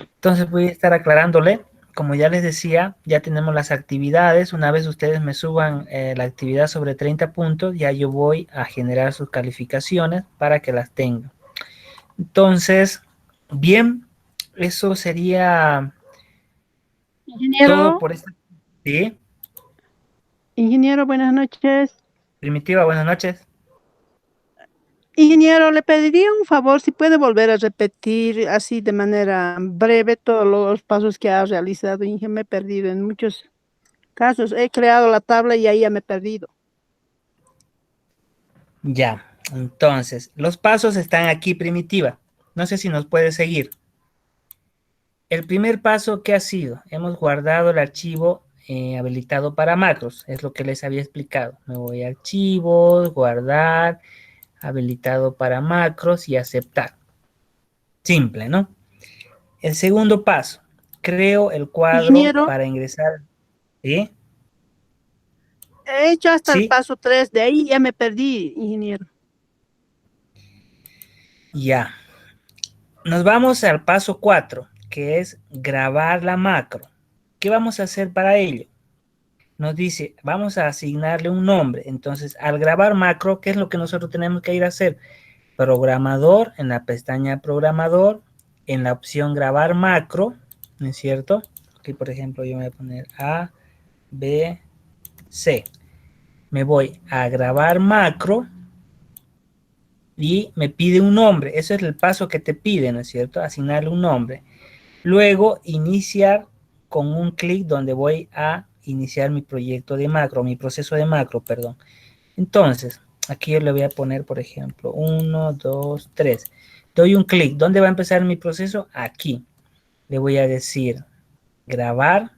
Entonces voy a estar aclarándole. Como ya les decía, ya tenemos las actividades. Una vez ustedes me suban la actividad sobre 30 puntos, ya yo voy a generar sus calificaciones para que las tengan. Entonces, bien, eso sería Ingeniero, todo por esta. ¿Sí? ingeniero, buenas noches. Primitiva, buenas noches. Ingeniero, le pediría un favor si puede volver a repetir así de manera breve todos los pasos que ha realizado. Inge, me he perdido en muchos casos. He creado la tabla y ahí ya me he perdido. Ya, entonces, los pasos están aquí, Primitiva. No sé si nos puede seguir. El primer paso, ¿qué ha sido? Hemos guardado el archivo habilitado para macros. Es lo que les había explicado. Me voy a archivos, guardar, habilitado para macros y aceptar. Simple, ¿no? El segundo paso, creo el cuadro Ingeniero, para ingresar. ¿Sí? he hecho hasta el ¿Sí? paso 3, de ahí ya me perdí, ingeniero. Ya. Nos vamos al paso 4, que es grabar la macro. ¿Qué vamos a hacer para ello? Nos dice, vamos a asignarle un nombre. Entonces, al grabar macro, ¿qué es lo que nosotros tenemos que ir a hacer? Programador, en la pestaña programador, en la opción grabar macro, ¿no es cierto? Aquí, por ejemplo, yo me voy a poner A, B, C. Me voy a grabar macro y me pide un nombre. Ese es el paso que te pide, ¿no es cierto? Asignarle un nombre. Luego, iniciar con un clic donde voy a iniciar mi proyecto de macro, mi proceso de macro, perdón. Entonces, aquí yo le voy a poner, por ejemplo, 1, 2, 3. Doy un clic. ¿Dónde va a empezar mi proceso? Aquí. Le voy a decir grabar,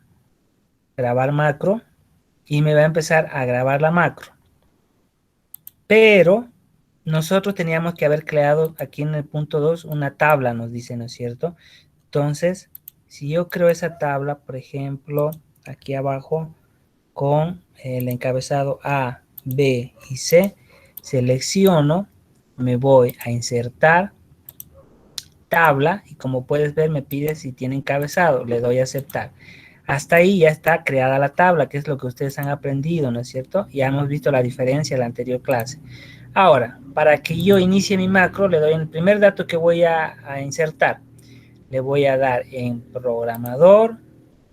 grabar macro, y me va a empezar a grabar la macro. Pero nosotros teníamos que haber creado aquí en el punto 2 una tabla, nos dice, ¿no es cierto? Entonces, si yo creo esa tabla, por ejemplo, aquí abajo, con el encabezado A, B y C, selecciono, me voy a insertar, tabla, y como puedes ver me pide si tiene encabezado, le doy a aceptar. Hasta ahí ya está creada la tabla, que es lo que ustedes han aprendido, ¿no es cierto? Ya hemos visto la diferencia en la anterior clase. Ahora, para que yo inicie mi macro, le doy el primer dato que voy a insertar. Le voy a dar en programador,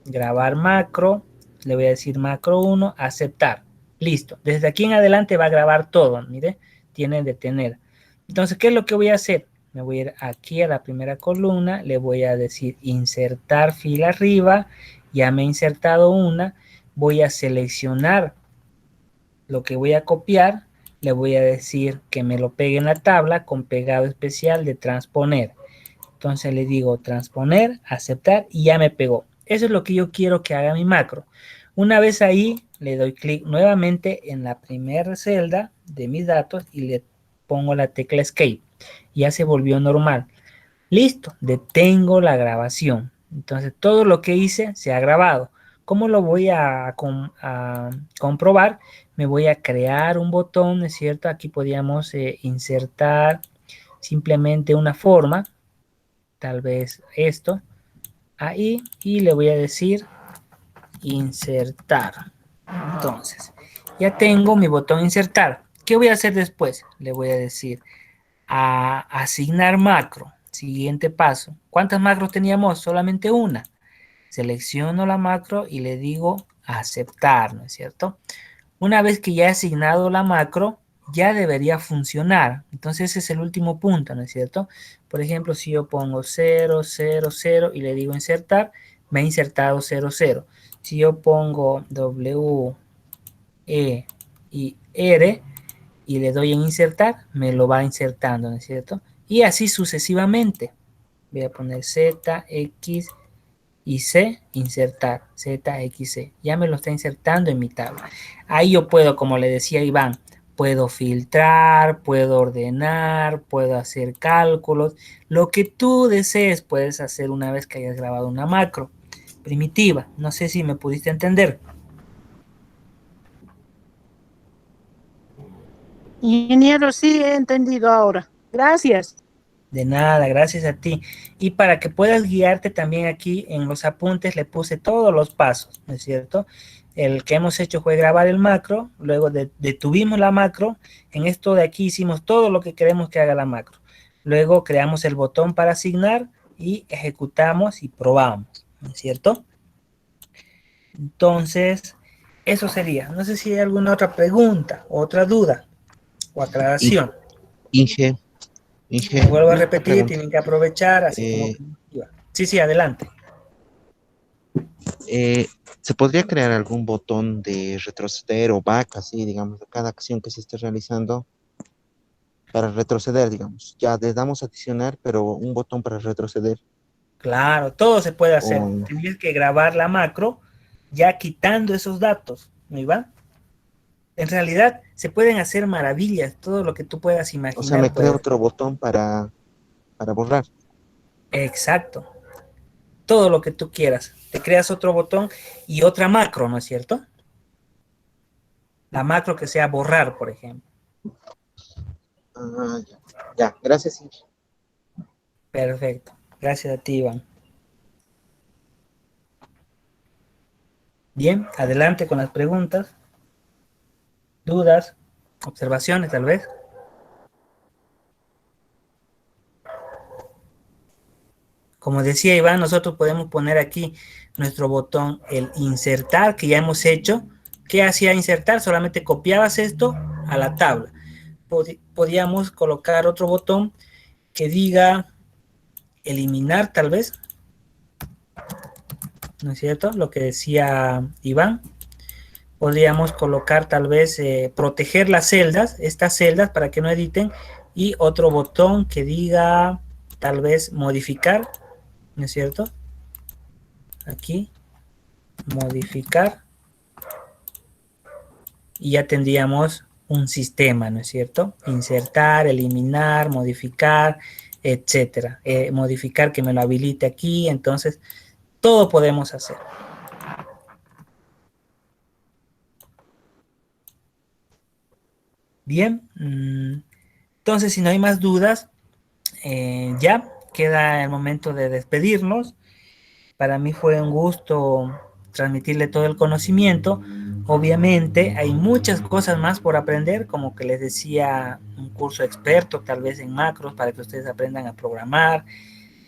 grabar macro, le voy a decir macro 1, aceptar. Listo. Desde aquí en adelante va a grabar todo, mire, tiene detener. Entonces, ¿qué es lo que voy a hacer? Me voy a ir aquí a la primera columna, le voy a decir insertar fila arriba, ya me he insertado una, voy a seleccionar lo que voy a copiar, le voy a decir que me lo pegue en la tabla con pegado especial de transponer. Entonces le digo transponer, aceptar y ya me pegó. Eso es lo que yo quiero que haga mi macro. Una vez ahí, le doy clic nuevamente en la primera celda de mis datos y le pongo la tecla Escape. Ya se volvió normal. Listo, detengo la grabación. Entonces todo lo que hice se ha grabado. ¿Cómo lo voy a comprobar? Me voy a crear un botón, ¿no es cierto? Aquí podríamos insertar simplemente una forma. Tal vez esto. Ahí. Y le voy a decir insertar. Entonces, ya tengo mi botón insertar. ¿Qué voy a hacer después? Le voy a decir a asignar macro. Siguiente paso. ¿Cuántas macros teníamos? Solamente una. Selecciono la macro y le digo aceptar, ¿no es cierto? Una vez que ya he asignado la macro, ya debería funcionar. Entonces ese es el último punto, ¿no es cierto? Por ejemplo, si yo pongo 0, 0, 0 y le digo insertar, me ha insertado 0, 0. Si yo pongo W, E y R y le doy en insertar, me lo va insertando, ¿no es cierto? Y así sucesivamente. Voy a poner Z, X y C, insertar, Z, X, C. Ya me lo está insertando en mi tabla. Ahí yo puedo, como le decía Iván, puedo filtrar, puedo ordenar, puedo hacer cálculos. Lo que tú desees puedes hacer una vez que hayas grabado una macro primitiva. No sé si me pudiste entender. Ingeniero, sí he entendido ahora. Gracias. De nada, gracias a ti. Y para que puedas guiarte también aquí en los apuntes le puse todos los pasos, ¿no es cierto? El que hemos hecho fue grabar el macro, luego detuvimos la macro, en esto de aquí hicimos todo lo que queremos que haga la macro. Luego creamos el botón para asignar y ejecutamos y probamos, ¿no es cierto? Entonces, eso sería. No sé si hay alguna otra pregunta, otra duda o aclaración. Inge, Vuelvo a una repetir, pregunta. tienen que aprovechar, así como... Sí, sí, adelante. ¿Se podría crear algún botón de retroceder o back, así, digamos, de cada acción que se esté realizando para retroceder, digamos? Ya le damos a adicionar, pero un botón para retroceder. Claro, todo se puede hacer. O- Tienes que grabar la macro ya quitando esos datos, ¿no, Iván? En realidad se pueden hacer maravillas, todo lo que tú puedas O sea, imaginar. me crea otro botón para borrar. Exacto. Todo lo que tú quieras. Te creas otro botón y otra macro, ¿no es cierto? La macro que sea borrar, por ejemplo. Ah, ya. Ya, gracias, Inge. Perfecto. Gracias a ti, Iván. Bien, adelante con las preguntas, dudas, observaciones tal vez. Como decía Iván, nosotros podemos poner aquí nuestro botón, el insertar, que ya hemos hecho. ¿Qué hacía insertar? Solamente copiabas esto a la tabla. Podíamos colocar otro botón que diga eliminar tal vez, ¿no es cierto? Lo que decía Iván. Podríamos colocar tal vez proteger las celdas, estas celdas para que no editen, y otro botón que diga tal vez modificar, ¿no es cierto? Aquí, modificar, y ya tendríamos un sistema, ¿no es cierto? Insertar, eliminar, modificar, etcétera. Modificar que me lo habilite aquí, entonces todo podemos hacer. Bien, entonces si no hay más dudas, ya queda el momento de despedirnos. Para mí fue un gusto transmitirle todo el conocimiento. Obviamente hay muchas cosas más por aprender, como que les decía, un curso experto tal vez en macros para que ustedes aprendan a programar,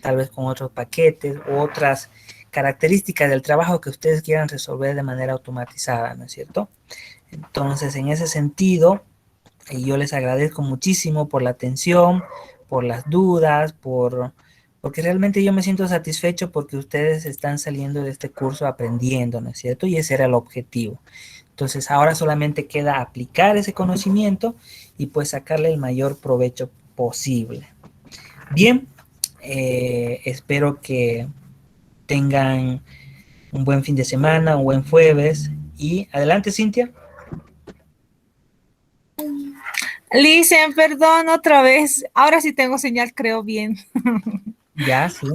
tal vez con otros paquetes u otras características del trabajo que ustedes quieran resolver de manera automatizada, ¿no es cierto? Entonces, en ese sentido, yo les agradezco muchísimo por la atención, por las dudas, porque realmente yo me siento satisfecho porque ustedes están saliendo de este curso aprendiendo, ¿no es cierto? Y ese era el objetivo. Entonces ahora solamente queda aplicar ese conocimiento y pues sacarle el mayor provecho posible. Bien, espero que tengan un buen fin de semana, un buen jueves y adelante, Cintia. Licen, perdón otra vez. Ahora sí tengo señal, creo bien. Ya, sí.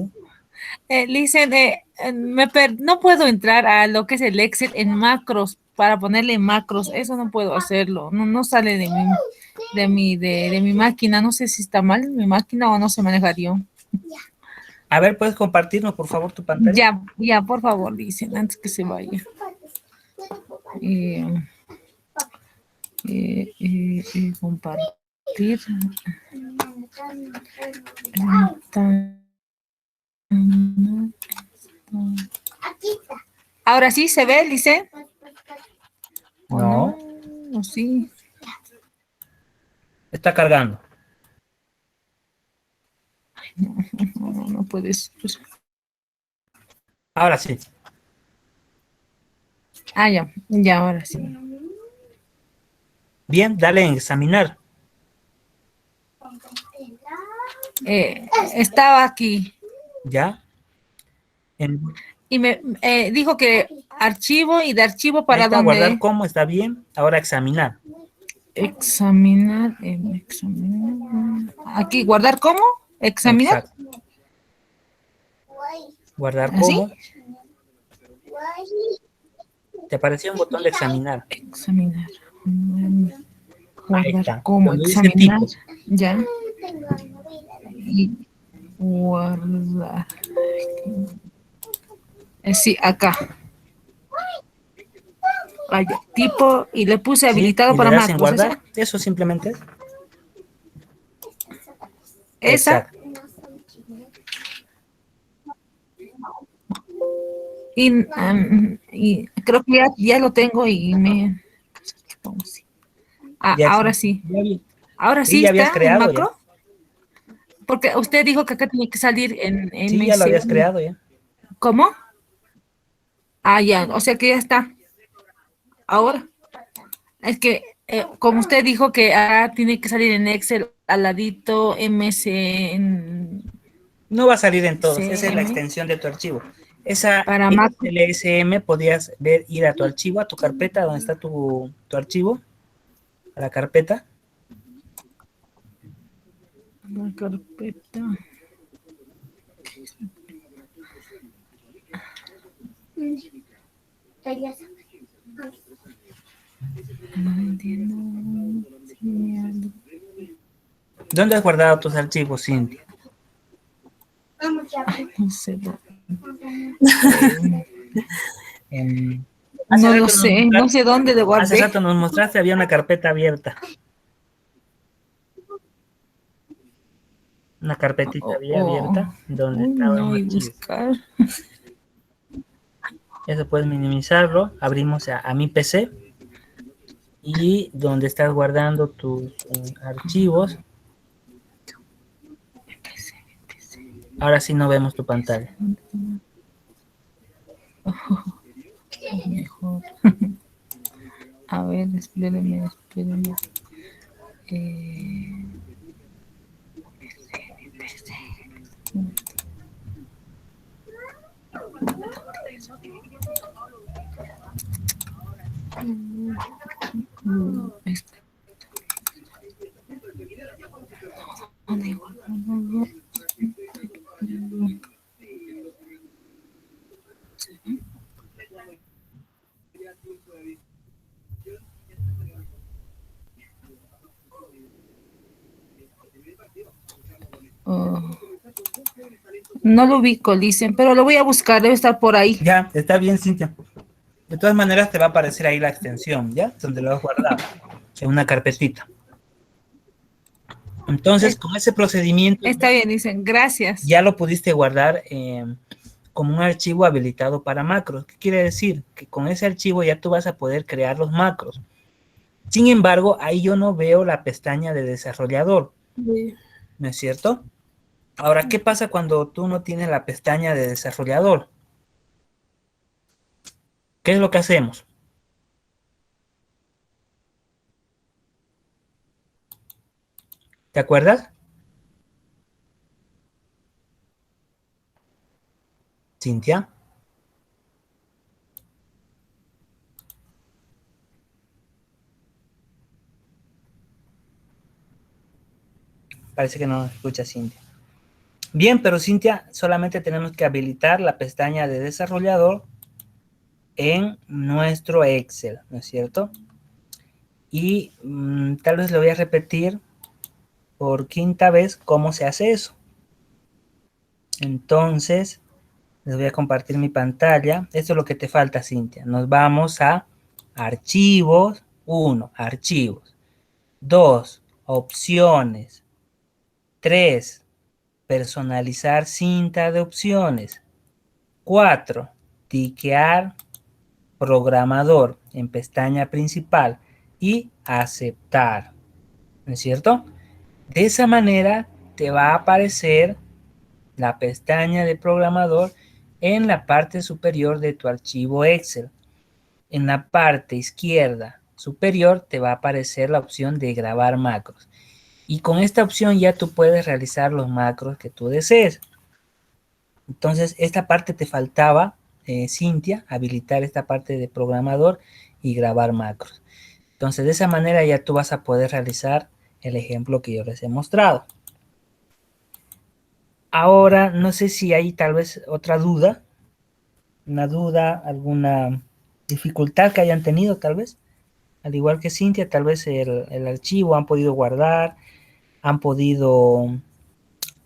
Licen, no puedo entrar a lo que es el Excel en macros para ponerle macros. Eso no puedo hacerlo. No, no sale de mi máquina. No sé si está mal mi máquina o no se manejaría. A ver, ¿puedes compartirnos, por favor, tu pantalla? Ya, por favor, dicen, antes que se vaya. Compartir. Ahora sí se ve, dice. No. No, sí. Está cargando. No puedes. Ahora sí. Ah, ya, ahora sí. Bien, dale en examinar. Estaba aquí ¿Ya? y me dijo que archivo y de archivo Ahí para está, guardar dónde como, está bien. Ahora examinar. examinar, aquí guardar cómo, examinar, Exacto. Guardar ¿así? como. Te apareció un botón de examinar. Examinar. Ahí Guardar está. como, Donde dice examinar, tipos. ya. Y guardar. Sí, acá. Vaya, tipo, y le puse ¿Sí? habilitado Y le para das en macros, ¿esa? guardar. Eso simplemente es. ¿Esa? Exacto. Y creo que ya lo tengo y me... Ya ahora existe. sí. Ya bien. Ahora Sí, sí ya habías está en creado ya. macro. Porque usted dijo que acá tenía que salir en Sí, ya lo habías MC. creado ya. ¿Cómo? Ya, o sea que ya está. Ahora. Es que, como usted dijo que tiene que salir en Excel al ladito, MS en No va a salir en todos. Esa es la CM. extensión de tu archivo. Esa Para Mac. LSM podías ver, ir a tu archivo, a tu carpeta, donde está tu archivo, a la carpeta. La carpeta. No entiendo. ¿Dónde has guardado tus archivos, Cintia? No sé. Hace No lo rato sé, no sé dónde le Hace guardé. rato nos mostraste, había una carpeta abierta. Una carpetita había abierta donde estaba No, un y archivo. buscar. Eso puedes minimizarlo. Abrimos a mi PC y donde estás guardando tus archivos. Ahora sí no vemos tu pantalla. Mejor. A ver, espérenme. No lo ubico, dicen, pero lo voy a buscar, debe estar por ahí. Ya, está bien, Cintia. De todas maneras te va a aparecer ahí la extensión, ¿ya? Donde lo has guardado, en una carpetita. Entonces, con ese procedimiento... Está bien, dicen, gracias. Ya lo pudiste guardar como un archivo habilitado para macros. ¿Qué quiere decir? Que con ese archivo ya tú vas a poder crear los macros. Sin embargo, ahí yo no veo la pestaña de desarrollador. ¿No es cierto? Ahora, ¿qué pasa cuando tú no tienes la pestaña de desarrollador? ¿Qué es lo que hacemos? ¿Te acuerdas? Cintia. Parece que no escucha Cintia. Bien, pero Cintia, solamente tenemos que habilitar la pestaña de desarrollador en nuestro Excel, ¿no es cierto? Y tal vez lo voy a repetir por quinta vez cómo se hace eso. Entonces, les voy a compartir mi pantalla. Esto es lo que te falta, Cintia. Nos vamos a archivos. 1, archivos. 2, opciones. 3, personalizar cinta de opciones. 4, tiquear programador en pestaña principal. y aceptar, ¿no es cierto? De esa manera te va a aparecer la pestaña de programador en la parte superior de tu archivo Excel. En la parte izquierda superior te va a aparecer la opción de grabar macros. Y con esta opción ya tú puedes realizar los macros que tú desees. Entonces, esta parte te faltaba, Cintia, habilitar esta parte de programador y grabar macros. Entonces, de esa manera ya tú vas a poder realizar el ejemplo que yo les he mostrado. Ahora, no sé si hay tal vez otra duda, alguna dificultad que hayan tenido tal vez. Al igual que Cintia, tal vez el archivo han podido guardar, han podido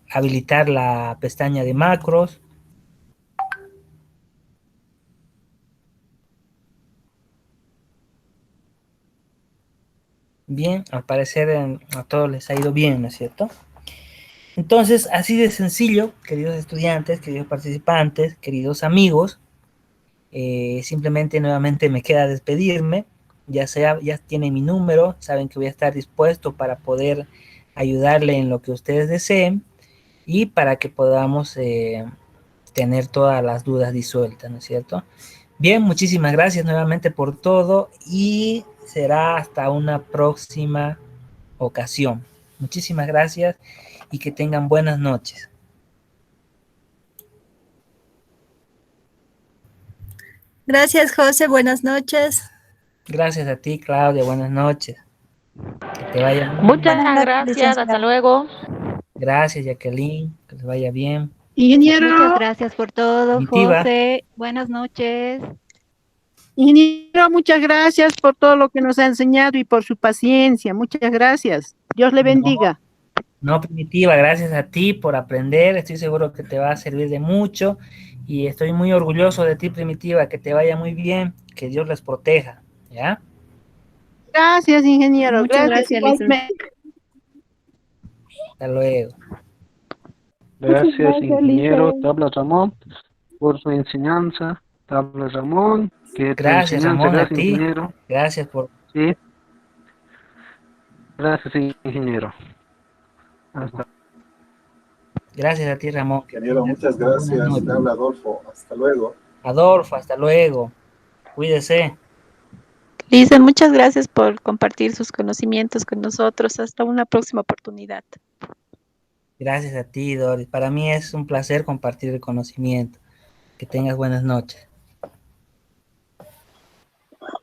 habilitar la pestaña de macros. Bien, al parecer a todos les ha ido bien, ¿no es cierto? Entonces, así de sencillo, queridos estudiantes, queridos participantes, queridos amigos, simplemente nuevamente me queda despedirme. Ya tienen mi número, saben que voy a estar dispuesto para poder ayudarle en lo que ustedes deseen y para que podamos tener todas las dudas disueltas, ¿no es cierto? Bien, muchísimas gracias nuevamente por todo y será hasta una próxima ocasión. Muchísimas gracias y que tengan buenas noches. Gracias, José. Buenas noches. Gracias a ti, Claudia. Buenas noches. Que te vaya bien. Muchas gracias, hasta luego. Gracias, Jacqueline. Que les vaya bien. Ingeniero. Muchas gracias por todo, Primitiva. José. Buenas noches. Ingeniero, muchas gracias por todo lo que nos ha enseñado y por su paciencia. Muchas gracias. Dios le bendiga. No, Primitiva, gracias a ti por aprender. Estoy seguro que te va a servir de mucho y estoy muy orgulloso de ti, Primitiva. Que te vaya muy bien. Que Dios les proteja. ¿Ya? Gracias, ingeniero. Muchas Gracias. gracias, licenciado. Hasta luego. Gracias, ingeniero Tabla Ramón, por su enseñanza. Tabla Ramón, que tu Gracias, enseñanza, Ramón, a gracias, ti. ingeniero. Gracias por... Sí. Gracias, ingeniero. Gracias a ti, Ramón. Ingeniero, muchas gracias. Le habla Adolfo. Hasta luego. Adolfo, hasta luego. Cuídese. Lisa, muchas gracias por compartir sus conocimientos con nosotros. Hasta una próxima oportunidad. Gracias a ti, Doris. Para mí es un placer compartir el conocimiento. Que tengas buenas noches.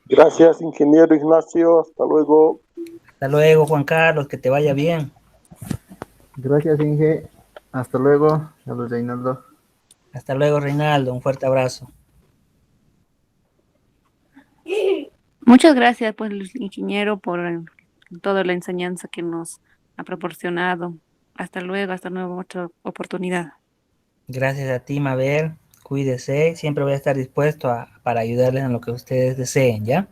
Gracias, ingeniero Ignacio. Hasta luego. Hasta luego, Juan Carlos. Que te vaya bien. Gracias, Inge. Hasta luego. Saludos, Reinaldo. Hasta luego, Reinaldo. Un fuerte abrazo. Muchas gracias, pues, ingeniero, por toda la enseñanza que nos ha proporcionado. Hasta luego, hasta nueva otra oportunidad. Gracias a ti, Mabel. Cuídese. Siempre voy a estar dispuesto para ayudarles en lo que ustedes deseen, ¿ya?